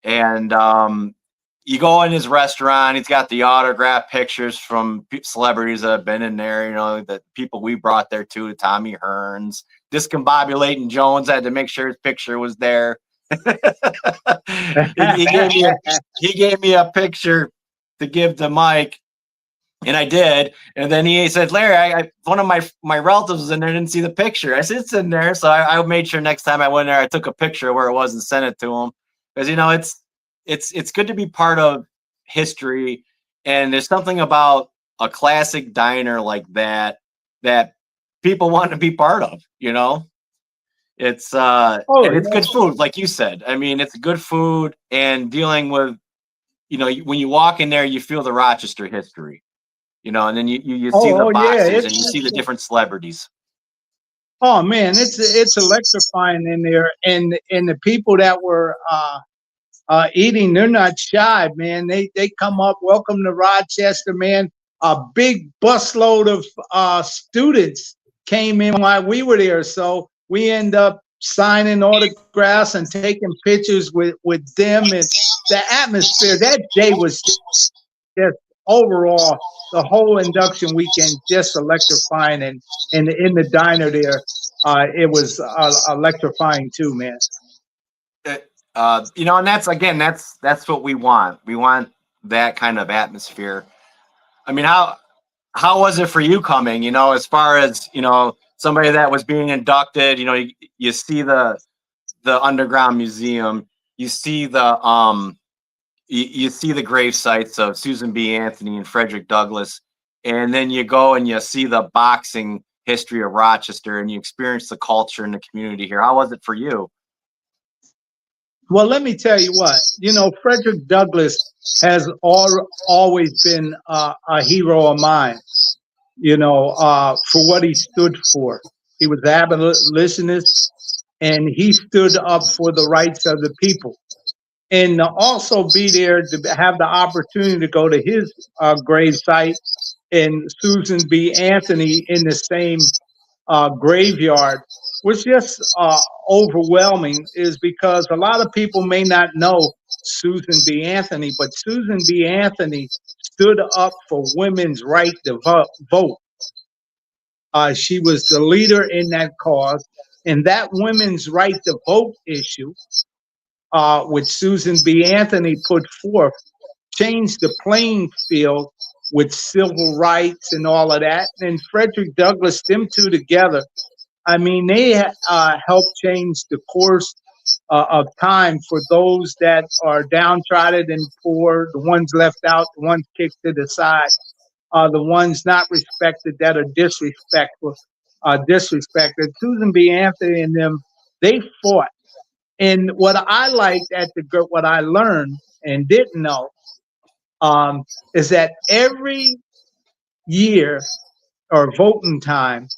And you go in his restaurant, he's got the autograph pictures from celebrities that have been in there, you know, the people we brought there too, Tommy Hearns, Discombobulating Jones had to make sure his picture was there. he gave me a picture to give to Mike, and I did. And then he said, Larry, one of my relatives was in there, didn't see the picture. I said, it's in there. So I made sure next time I went there, I took a picture of where it was and sent it to him. Because, you know, it's good to be part of history. And there's something about a classic diner like that people want to be part of, you know? It's and it's good food, like you said. I mean, it's good food, and dealing with, you know, when you walk in there, you feel the Rochester history, you know, and then you see the boxers and you see the different celebrities. Oh man, it's electrifying in there, and the people that were eating, they're not shy, man. They come up, welcome to Rochester, man. A big busload of students came in while we were there, so we end up signing autographs and taking pictures with them. And the atmosphere that day was just overall, the whole induction weekend just electrifying. And in the diner there, it was electrifying too, man. You know, and that's what we want. We want that kind of atmosphere. I mean, how was it for you coming, you know, as far as, you know, somebody that was being inducted, you know, you see the underground museum, you see the you see the grave sites of Susan B. Anthony and Frederick Douglass, and then you go and you see the boxing history of Rochester, and you experience the culture and the community here. How was it for you? Well, let me tell you what, you know, Frederick Douglass has always been a hero of mine, you know, for what he stood for. He was abolitionist, and he stood up for the rights of the people. And also be there to have the opportunity to go to his grave site, and Susan B. Anthony in the same graveyard was just overwhelming, is because a lot of people may not know Susan B. Anthony, but Susan B. Anthony stood up for women's right to vote. She was the leader in that cause, and that women's right to vote issue, which Susan B. Anthony put forth, changed the playing field with civil rights and all of that. And Frederick Douglass, them two together, I mean, they helped change the course of time for those that are downtrodden and poor, the ones left out, the ones kicked to the side, the ones not respected, that are disrespected. Susan B. Anthony and them, they fought. And what I liked what I learned and didn't know, is that every year or voting time,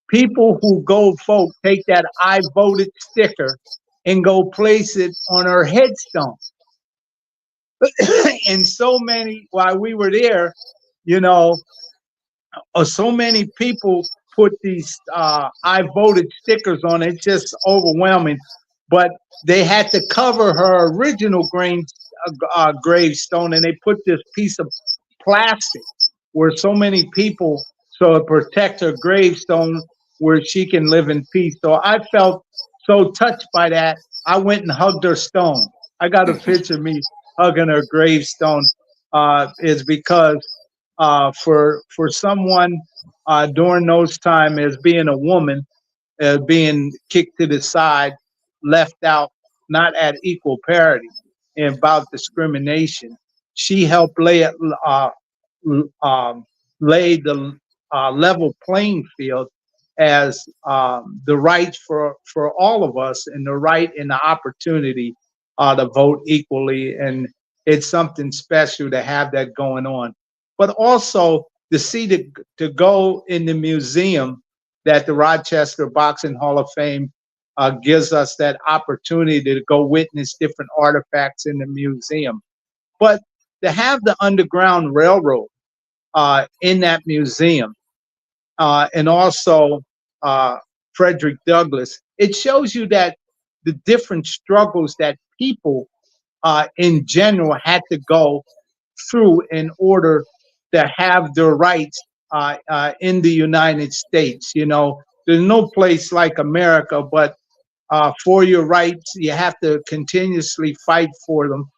people who go vote take that I voted sticker and go place it on her headstone. And so many, while we were there, you know, so many people put these I voted stickers on it. It's just overwhelming. But they had to cover her original gravestone, and they put this piece of plastic where so many people, so to protect her gravestone, where she can live in peace. So I felt so touched by that. I went and hugged her stone. I got a picture of me hugging her gravestone. Is because for someone during those times, as being a woman, being kicked to the side, left out, not at equal parity, and about discrimination, she helped lay the level playing field as the right for all of us, and the right and the opportunity to vote equally. And it's something special to have that going on. But also to see to go in the museum that the Rochester Boxing Hall of Fame gives us that opportunity to go witness different artifacts in the museum. But to have the Underground Railroad in that museum, and also Frederick Douglass, it shows you that the different struggles that people in general had to go through in order to have their rights in the United States. You know, there's no place like America, but for your rights, you have to continuously fight for them.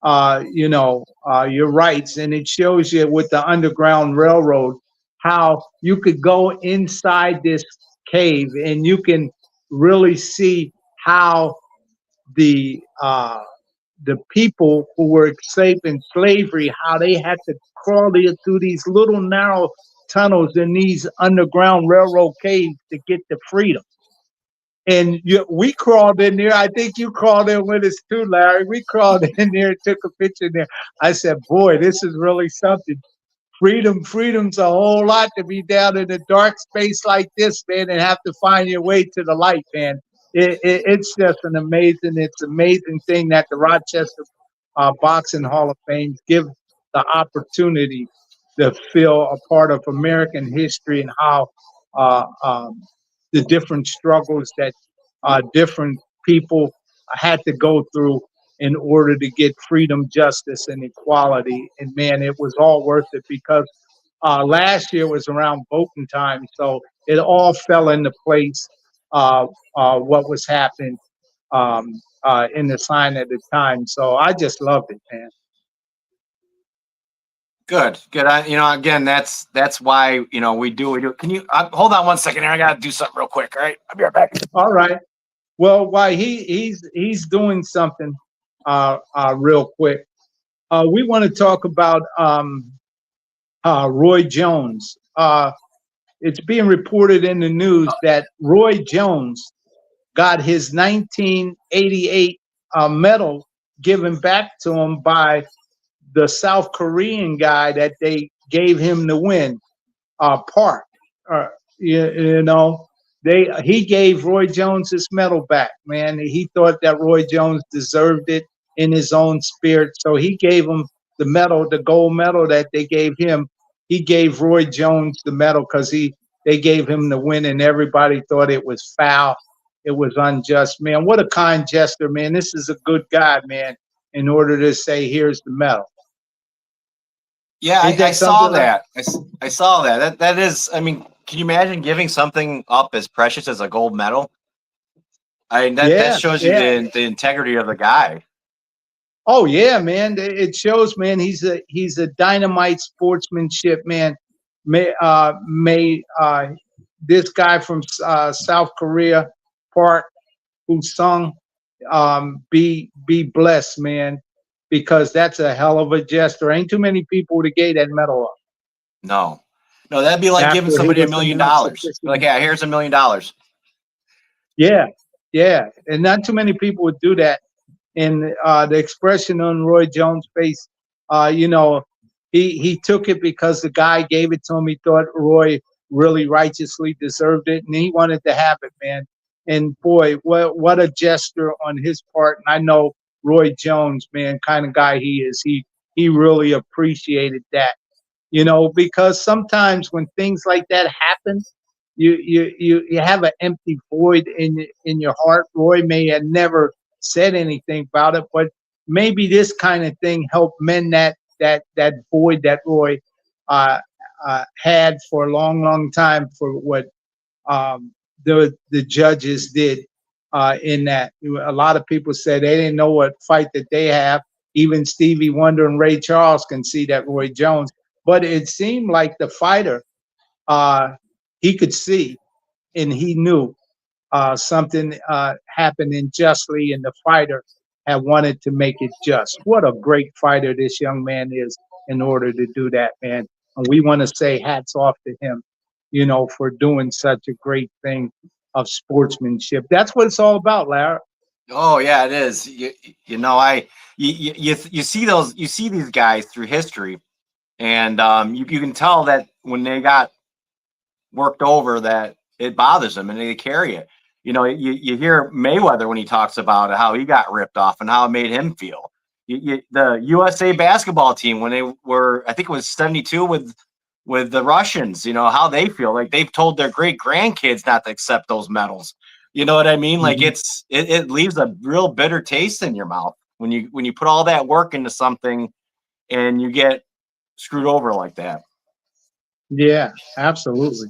Your rights, and it shows you with the Underground Railroad how you could go inside this cave and you can really see how the uh, the people who were enslaved in slavery, how they had to crawl through these little narrow tunnels in these Underground Railroad caves to get to freedom. And we crawled in there. I think you crawled in with us too, Larry. We crawled in there, took a picture in there. I said, boy, this is really something. Freedom's a whole lot to be down in a dark space like this, man, and have to find your way to the light, man. It's just it's amazing thing that the Rochester Boxing Hall of Fame give the opportunity to feel a part of American history and how uh, um, the different struggles that different people had to go through in order to get freedom, justice, and equality. And man, it was all worth it because last year was around voting time, so it all fell into place. What was happening in the sign at the time. So I just loved it, man. Good. Again, that's why we do. Can you hold on one second here? I gotta do something real quick. All right, I'll be right back. All right. Well, while he's doing something real quick, we want to talk about Roy Jones. It's being reported in the news that Roy Jones got his 1988 medal given back to him by the South Korean guy that they gave him the win, Park. He gave Roy Jones his medal back, man. He thought that Roy Jones deserved it in his own spirit, so he gave him the medal, the gold medal that they gave him. He gave Roy Jones the medal because they gave him the win, and everybody thought it was foul. It was unjust, man. What a kind gesture, man. This is a good guy, man, in order to say, here's the medal. Yeah, I saw that. I saw that. That is, I mean, can you imagine giving something up as precious as a gold medal? I mean, that shows you the integrity of the guy. Oh yeah, man. It shows, man. He's a dynamite sportsmanship, man. May this guy from South Korea, Park, who sung, be blessed, man, because that's a hell of a gesture. Ain't too many people to gave that medal up. No, that'd be like giving somebody $1 million. Like, yeah, here's $1 million. Yeah, and not too many people would do that. And the expression on Roy Jones' face, he took it because the guy gave it to him. He thought Roy really righteously deserved it, and he wanted to have it, man. And boy, what a gesture on his part. And I know Roy Jones, man, kind of guy he is. He really appreciated that, because sometimes when things like that happen, you have an empty void in your heart. Roy may have never said anything about it, but maybe this kind of thing helped mend that void that Roy had for a long time for what the judges did in that. A lot of people said they didn't know what fight that they have. Even Stevie Wonder and Ray Charles can see that Roy Jones, but it seemed like the fighter he could see and he knew something happened unjustly, and the fighter had wanted to make it just. What a great fighter this young man is in order to do that, man. And we want to say hats off to him, for doing such a great thing of sportsmanship. That's what it's all about, Larry. Oh yeah, it is. You see these guys through history, and you can tell that when they got worked over, that it bothers them and they carry it. You hear Mayweather when he talks about how he got ripped off and how it made him feel. The USA basketball team, when they were, I think it was 72 with the Russians, how they feel like they've told their great grandkids not to accept those medals. You know what I mean? Mm-hmm. Like it leaves a real bitter taste in your mouth when you put all that work into something and you get screwed over like that. Yeah, absolutely.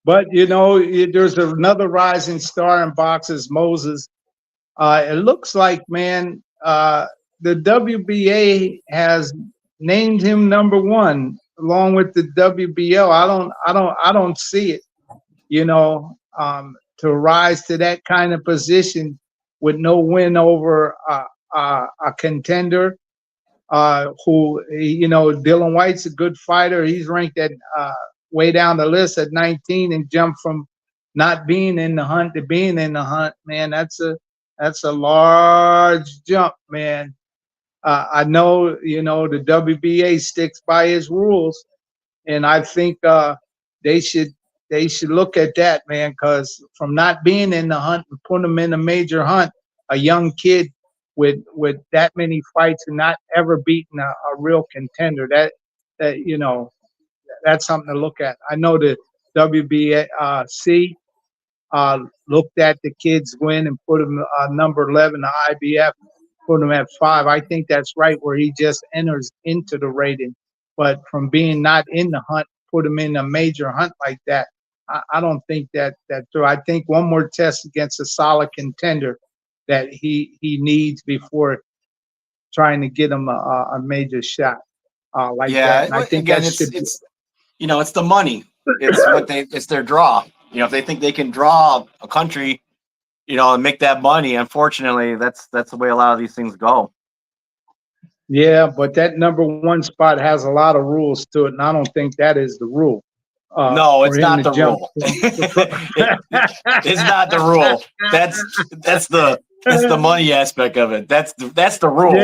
But there's another rising star in boxers, Moses. It looks like, man, the WBA has named him #1 along with the WBO. I don't see it, to rise to that kind of position with no win over a contender. Dylan White's a good fighter. He's ranked at way down the list at 19 and jumped from not being in the hunt to being in the hunt. Man, that's a large jump, man. I know, the WBA sticks by his rules, and I think they should look at that, man, because from not being in the hunt and putting him in a major hunt, a young kid with that many fights and not ever beaten a real contender, that's something to look at. I know the WBC looked at the kid's win and put him number 11, the IBF, put him at 5. I think that's right, where he just enters into the rating. But from being not in the hunt, put him in a major hunt like that, I don't think that's true. I think one more test against a solid contender that he needs before trying to get him a major shot like that. And I think again, it's the money. It's their draw. If they think they can draw a country, and make that money, unfortunately, that's the way a lot of these things go. Yeah, but that #1 spot has a lot of rules to it, and I don't think that is the rule. No, it's not the rule. It's not the rule. That's the money aspect of it. That's the rule.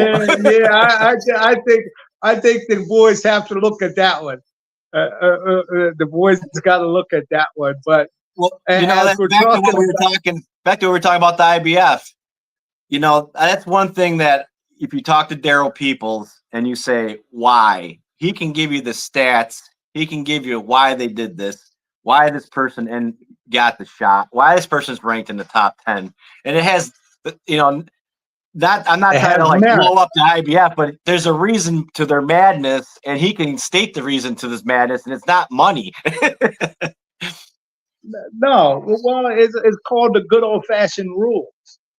I think the boys have to look at that one. The boys got to look at that one. But back to what we were talking about the IBF. That's one thing that if you talk to Daryl Peoples and you say why, he can give you the stats. He can give you why they did this, why this person got the shot, why this person's ranked in the top 10. And it has, I'm not trying to blow up the IBF, but there's a reason to their madness, and he can state the reason to this madness, and it's not money. No, well, it's called the good old fashioned rules.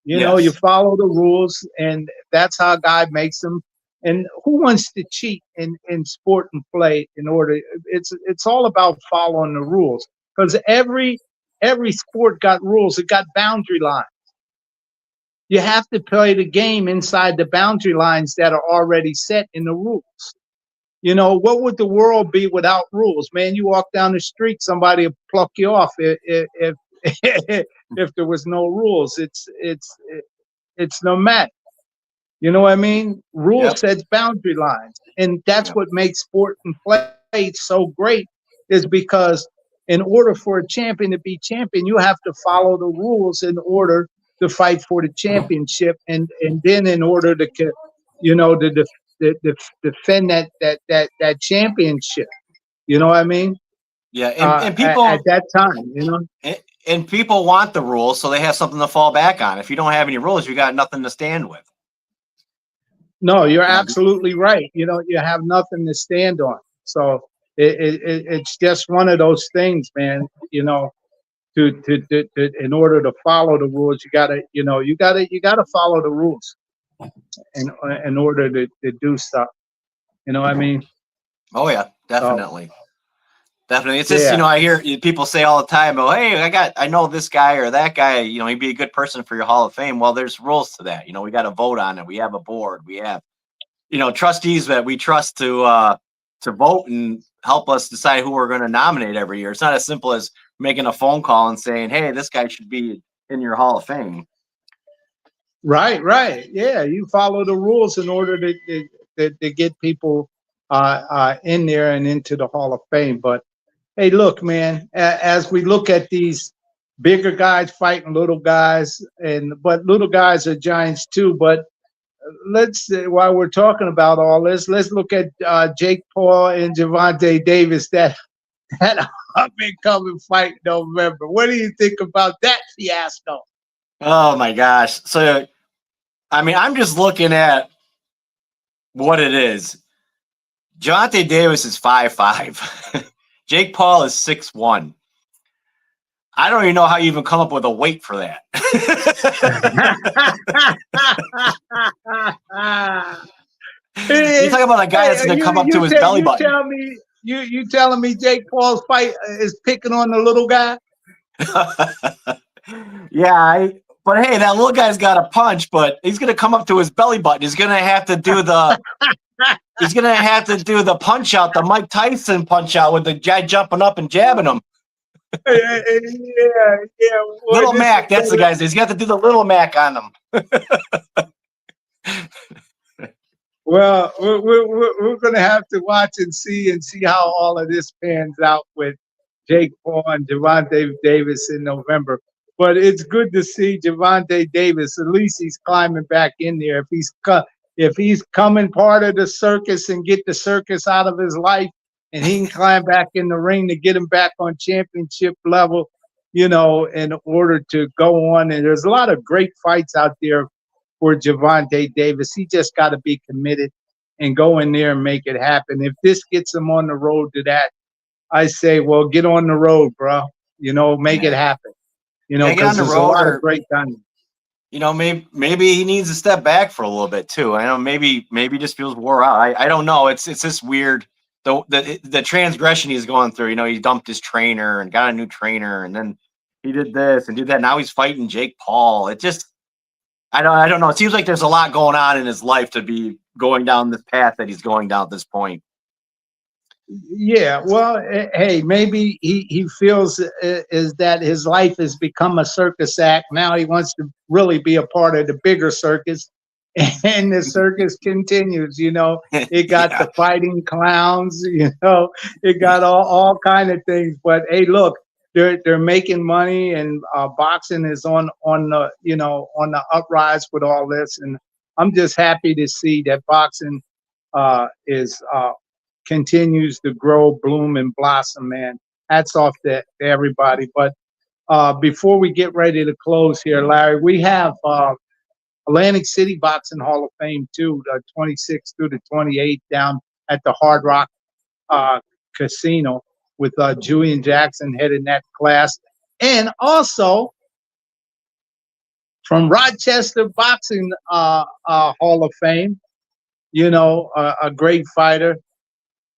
You follow the rules, and that's how God makes them. And who wants to cheat in sport and play in order? It's all about following the rules, because every sport got rules. It got boundary lines. You have to play the game inside the boundary lines that are already set in the rules. What would the world be without rules, man? You walk down the street, somebody will pluck you off if if there was no rules. It's no match. You know what I mean? Rules sets boundary lines, and that's what makes sport and play so great. Is because in order for a champion to be champion, you have to follow the rules in order to fight for the championship, and then in order to defend that championship. You know what I mean? Yeah, and people at that time, and people want the rules, so they have something to fall back on. If you don't have any rules, you got nothing to stand with. No, you're absolutely right. You have nothing to stand on. So it's just one of those things, man. To in order to follow the rules, you gotta follow the rules in order to do stuff. You know what I mean? Oh yeah, definitely. Definitely. It's just, I hear people say all the time, oh, hey, I know this guy or that guy, he'd be a good person for your Hall of Fame. Well, there's rules to that. We got to vote on it. We have a board. We have, trustees that we trust to vote and help us decide who we're going to nominate every year. It's not as simple as making a phone call and saying, hey, this guy should be in your Hall of Fame. Right. Yeah, you follow the rules in order to get people in there and into the Hall of Fame. But hey, look, man, as we look at these bigger guys fighting little guys, but little guys are giants too. But while we're talking about all this, let's look at Jake Paul and Gervonta Davis, that up-and-coming fight in November. What do you think about that fiasco? Oh my gosh! So I mean, I'm just looking at what it is. Lyautey Davis is 5'5". Jake Paul is 6'1". I don't even know how you even come up with a weight for that. You talk about a guy that's going to come up to his belly button. You telling me Jake Paul's fight is picking on the little guy? Yeah, but hey, that little guy's got a punch, but he's going to come up to his belly button. He's going to have to do the punch out, the Mike Tyson punch out with the guy jumping up and jabbing him. Yeah. Boy, Little Mac, that's the guy's. He's got to do the Little Mac on them. Well, we're going to have to watch and see how all of this pans out with Jake Paul and Gervonta Davis in November. But it's good to see Gervonta Davis. At least he's climbing back in there. If he's coming part of the circus and get the circus out of his life, and he can climb back in the ring to get him back on championship level, in order to go on. And there's a lot of great fights out there for Gervonta Davis. He just got to be committed and go in there and make it happen. If this gets him on the road to that, I say, well, get on the road, bro. Make it happen. Because there's a lot of great time. Maybe he needs to step back for a little bit too. I know maybe just feels wore out. I don't know. It's this weird the transgression he's going through. He dumped his trainer and got a new trainer, and then he did this and did that. Now he's fighting Jake Paul. It just I don't know. It seems like there's a lot going on in his life to be going down this path that he's going down at this point. Yeah, well, hey, maybe he feels is that his life has become a circus act. Now he wants to really be a part of the bigger circus, and the circus continues. It got the fighting clowns. It got all kind of things. But hey, look, they're making money, and boxing is on the on the uprise with all this, and I'm just happy to see that boxing is continues to grow, bloom, and blossom, man. Hats off to everybody. But before we get ready to close here, Larry, we have Atlantic City Boxing Hall of Fame too, the 26th through the 28th down at the Hard Rock Casino with Julian Jackson heading that class. And also from Rochester Boxing Hall of Fame, a great fighter.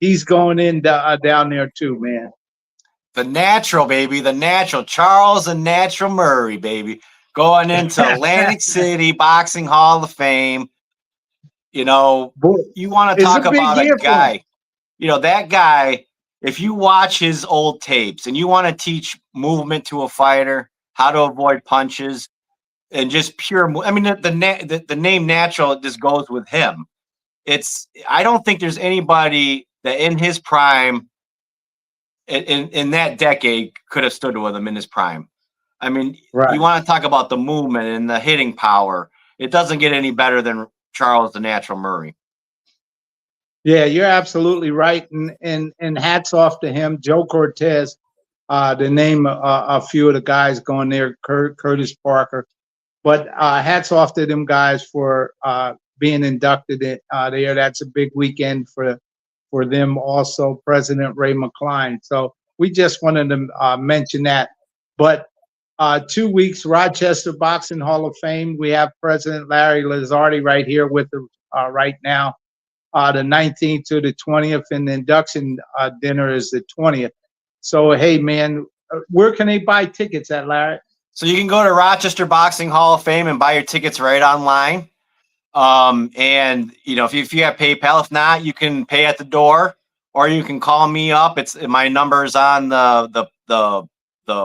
He's going in down there too, man. The natural, baby. The natural. Charles and Natural Murray, baby. Going into Atlantic City Boxing Hall of Fame. You want to talk about a guy. That guy, if you watch his old tapes and you want to teach movement to a fighter, how to avoid punches, and just pure – I mean, the name Natural just goes with him. I don't think there's anybody – that in his prime, in that decade, could have stood with him in his prime. I mean, You want to talk about the movement and the hitting power. It doesn't get any better than Charles the Natural Murray. Yeah, you're absolutely right. And hats off to him. Joe Cortez, to name a few of the guys going there, Curtis Parker. But hats off to them guys for being inducted there. That's a big weekend for them also, President Ray McCline. So we just wanted to mention that. But 2 weeks, Rochester Boxing Hall of Fame. We have President Larry Lazardi right here with us right now, the 19th to the 20th, and the induction dinner is the 20th. So, hey, man, where can they buy tickets at, Larry? So you can go to Rochester Boxing Hall of Fame and buy your tickets right online. And if you have PayPal, if not, you can pay at the door, or you can call me up. My number's on the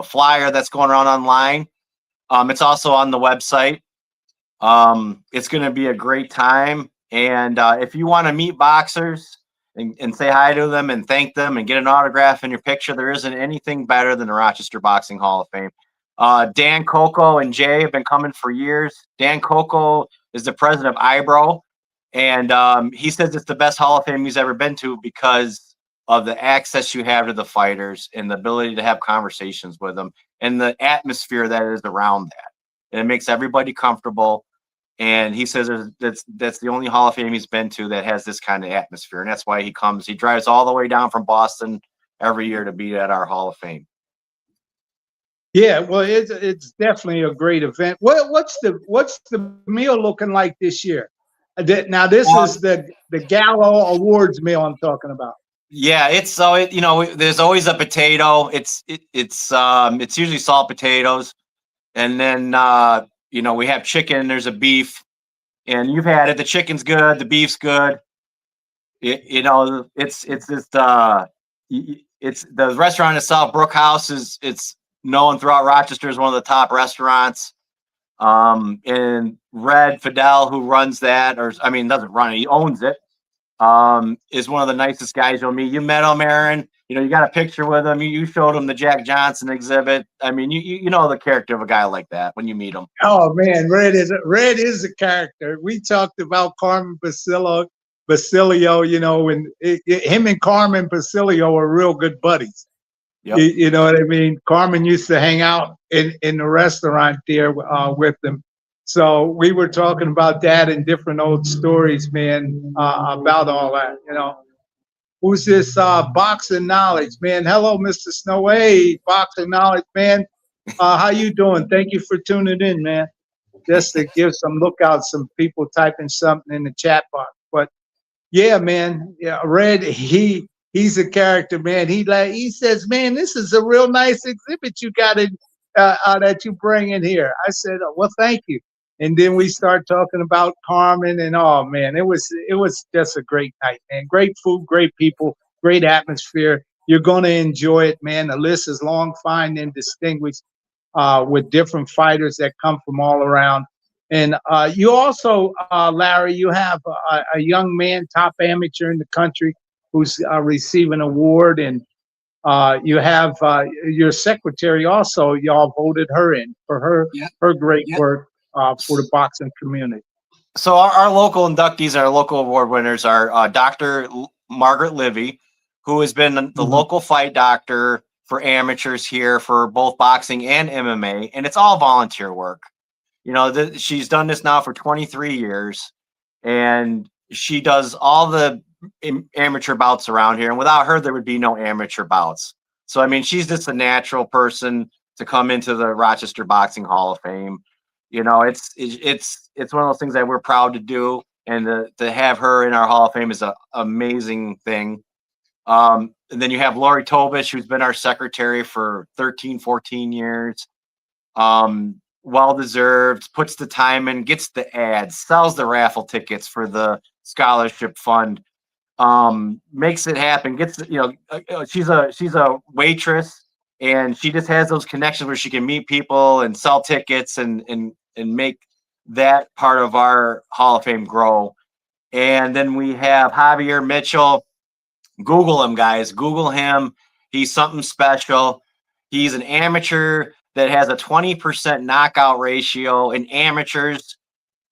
flyer that's going around online. It's also on the website. It's going to be a great time. And if you want to meet boxers and say hi to them and thank them and get an autograph in your picture, there isn't anything better than the Rochester Boxing Hall of Fame. Dan Coco and Jay have been coming for years. Dan Coco is the president of IBRO, and he says it's the best Hall of Fame he's ever been to because of the access you have to the fighters and the ability to have conversations with them and the atmosphere that is around that. And it makes everybody comfortable. And he says that's the only Hall of Fame he's been to that has this kind of atmosphere. And that's why he drives all the way down from Boston every year to be at our Hall of Fame. Yeah, well, it's definitely a great event. What's the meal looking like this year? Now this is the Gallo Awards meal I'm talking about. Yeah, it's there's always a potato. It's usually salt potatoes, and then we have chicken. There's a beef, and you've had it. The chicken's good. The beef's good. It's the restaurant itself. Brook House it's known throughout Rochester as one of the top restaurants. And Red Fidel, who runs that, doesn't run it, he owns it. Is one of the nicest guys you'll meet. You met him, Aaron. You got a picture with him. You showed him the Jack Johnson exhibit. I mean, you know the character of a guy like that when you meet him. Oh man, Red is a character. We talked about Carmen Basilio. And him and Carmen Basilio are real good buddies. Yep. You know what I mean? Carmen used to hang out in the restaurant there with them. So we were talking about that and different old stories, man, about all that, Who's this Boxing Knowledge, man? Hello, Mr. Snow. Hey, Boxing Knowledge, man. How you doing? Thank you for tuning in, man. Just to give some some people typing something in the chat box. But yeah, man, Red, he's a character, man. He says, man, this is a real nice exhibit you got that you bring in here. I said, well, thank you. And then we start talking about Carmen, and oh man, it was just a great night, man. Great food, great people, great atmosphere. You're gonna enjoy it, man. The list is long, fine, and distinguished with different fighters that come from all around. And you also, Larry, you have a young man, top amateur in the country, who's receiving an award, and you have your secretary also. Y'all voted her in for her great work for the boxing community. So our local inductees, our local award winners are Dr. Margaret Livy, who has been the local fight doctor for amateurs here for both boxing and MMA, and it's all volunteer work. She's done this now for 23 years, and she does all the amateur bouts around here. And without her, there would be no amateur bouts. So, she's just a natural person to come into the Rochester Boxing Hall of Fame. It's one of those things that we're proud to do, and to have her in our Hall of Fame is an amazing thing. And then you have Lori Tobish, who's been our secretary for 13, 14 years. Well-deserved, puts the time in, gets the ads, sells the raffle tickets for the scholarship fund, makes it happen, she's a waitress, and she just has those connections where she can meet people and sell tickets and make that part of our Hall of Fame grow. And then we have Javier Mitchell. Google him, guys. Google him. He's something special. He's an amateur that has a 20% knockout ratio in amateurs.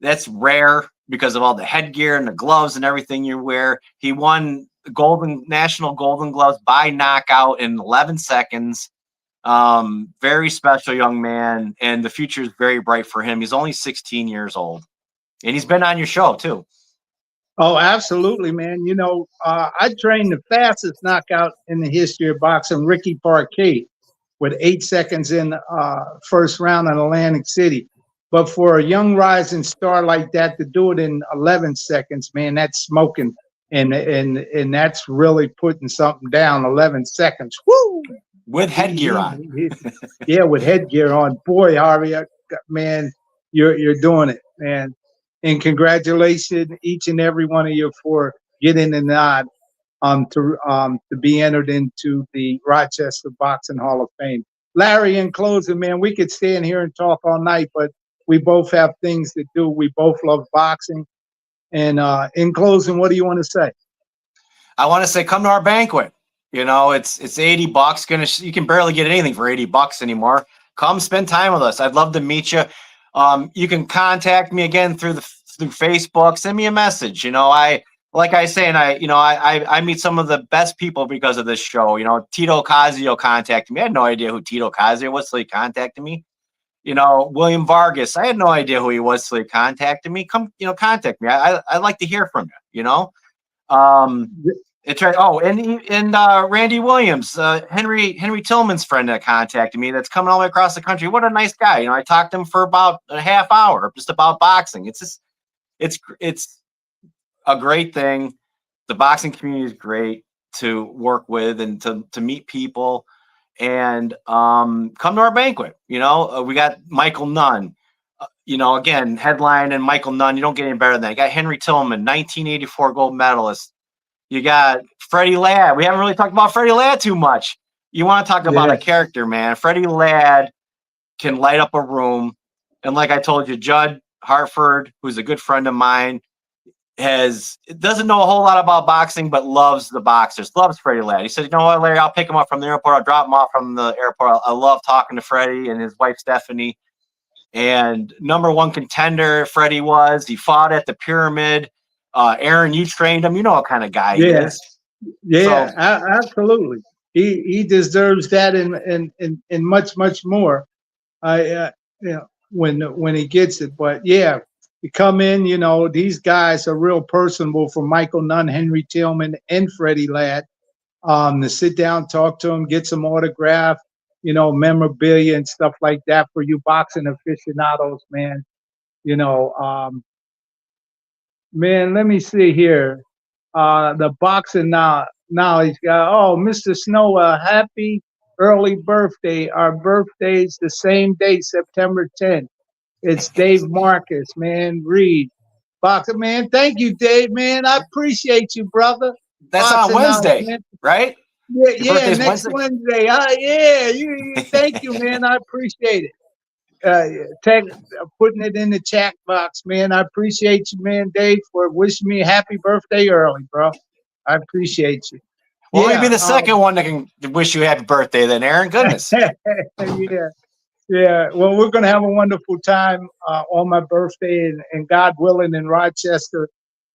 That's rare because of all the headgear and the gloves and everything you wear. He won national golden gloves by knockout in 11 seconds. Very special young man, and the future is very bright for him. He's only 16 years old, and he's been on your show too. Oh, absolutely, man. I trained the fastest knockout in the history of boxing, Ricky Parquet, with 8 seconds in first round in Atlantic City. But for a young rising star like that to do it in 11 seconds, man, that's smoking. And that's really putting something down. 11 seconds. Woo! With headgear on. Yeah, with headgear on. Boy, Harvey, man, you're doing it, man. And congratulations, each and every one of you, for getting the nod to be entered into the Rochester Boxing Hall of Fame. Larry, in closing, man, we could stand here and talk all night, but we both have things to do. We both love boxing. And in closing, what do you want to say? I want to say, come to our banquet. It's $80. You can barely get anything for $80 anymore. Come spend time with us. I'd love to meet you. You can contact me again through Facebook. Send me a message. I meet some of the best people because of this show. Tito Casio contacted me. I had no idea who Tito Casio was, so he contacted me. William Vargas. I had no idea who he was till he contacted me. Come, contact me. I'd like to hear from you. It's right. Oh, and Randy Williams, Henry Tillman's friend that contacted me. That's coming all the way across the country. What a nice guy. I talked to him for about a half hour, just about boxing. It's a great thing. The boxing community is great to work with and to meet people. And come to our banquet. We got Michael Nunn. Again, headline and Michael Nunn. You don't get any better than that. You got Henry Tillman, 1984 gold medalist. You got Freddie Ladd. We haven't really talked about Freddie Ladd too much. You want to talk about a character, man. Freddie Ladd can light up a room. And like I told you, Judd Hartford, who's a good friend of mine, doesn't know a whole lot about boxing, but loves the boxers, loves Freddie Ladd. He said, you know what, Larry, I'll pick him up from the airport. I'll drop him off from the airport. I love talking to Freddie and his wife, Stephanie. And number one contender, Freddie was. He fought at the Pyramid. Aaron, you trained him. You know what kind of guy he is. Yeah, so, absolutely. He deserves that and much, much more. When he gets it. But yeah, you come in, these guys are real personable for Michael Nunn, Henry Tillman, and Freddie Ladd. To sit down, talk to them, get some autograph, memorabilia and stuff like that for you boxing aficionados, man. Man, let me see here. The boxing knowledge guy. Oh, Mr. Snow, happy early birthday. Our birthday's the same day, September 10th. It's Dave Marcus, man. Reed. Boxer, man. Thank you, Dave, man. I appreciate you, brother. That's boxing on Wednesday, right? Yeah, next Wednesday. Thank you, man. I appreciate it. Putting it in the chat box, man. I appreciate you, man, Dave, for wishing me a happy birthday early, bro. I appreciate you. Well, maybe the second one that can wish you a happy birthday then, Aaron. Goodness. Yeah. Well, we're going to have a wonderful time on my birthday and God willing in Rochester,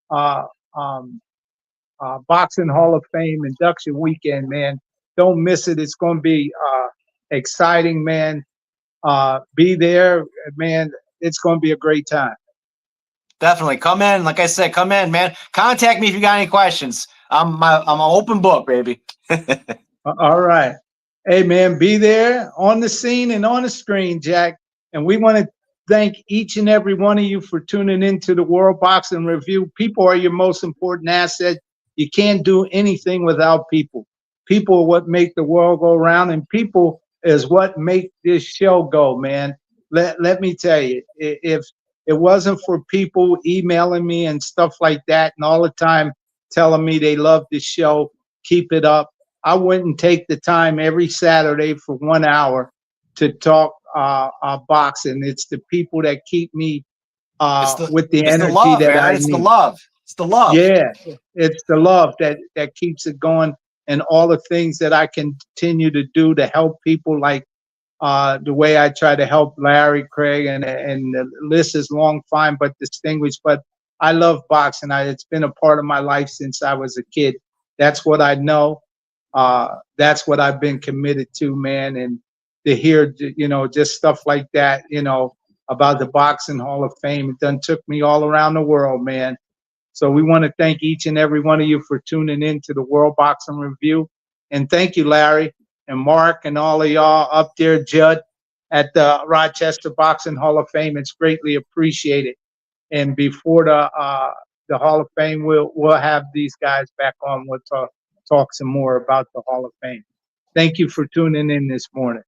Boxing Hall of Fame induction weekend, man. Don't miss it. It's going to be exciting, man. Be there, man. It's going to be a great time. Definitely come in. Like I said, come in, man. Contact me if you got any questions. I'm an open book, baby. All right. Hey, man, be there on the scene and on the screen, Jack. And we want to thank each and every one of you for tuning into the World Boxing Review. People are your most important asset. You can't do anything without people. People are what make the world go round, and people is what make this show go, man. Let me tell you, if it wasn't for people emailing me and stuff like that and all the time telling me they love this show, keep it up, I wouldn't take the time every Saturday for 1 hour to talk boxing. It's the people that keep me with the energy love, that man. I need. It's the love. Yeah, it's the love that keeps it going, and all the things that I continue to do to help people, like the way I try to help Larry, Craig, and the list is long, fine, but distinguished. But I love boxing. It's been a part of my life since I was a kid. That's what I know. That's what I've been committed to, man. And to hear, just stuff like that, about the Boxing Hall of Fame, it done took me all around the world, man. So we want to thank each and every one of you for tuning in to the World Boxing Review. And thank you, Larry and Mark and all of y'all up there, Judd, at the Rochester Boxing Hall of Fame. It's greatly appreciated. And before the Hall of Fame, we'll have these guys back on. We'll talk some more about the Hall of Fame. Thank you for tuning in this morning.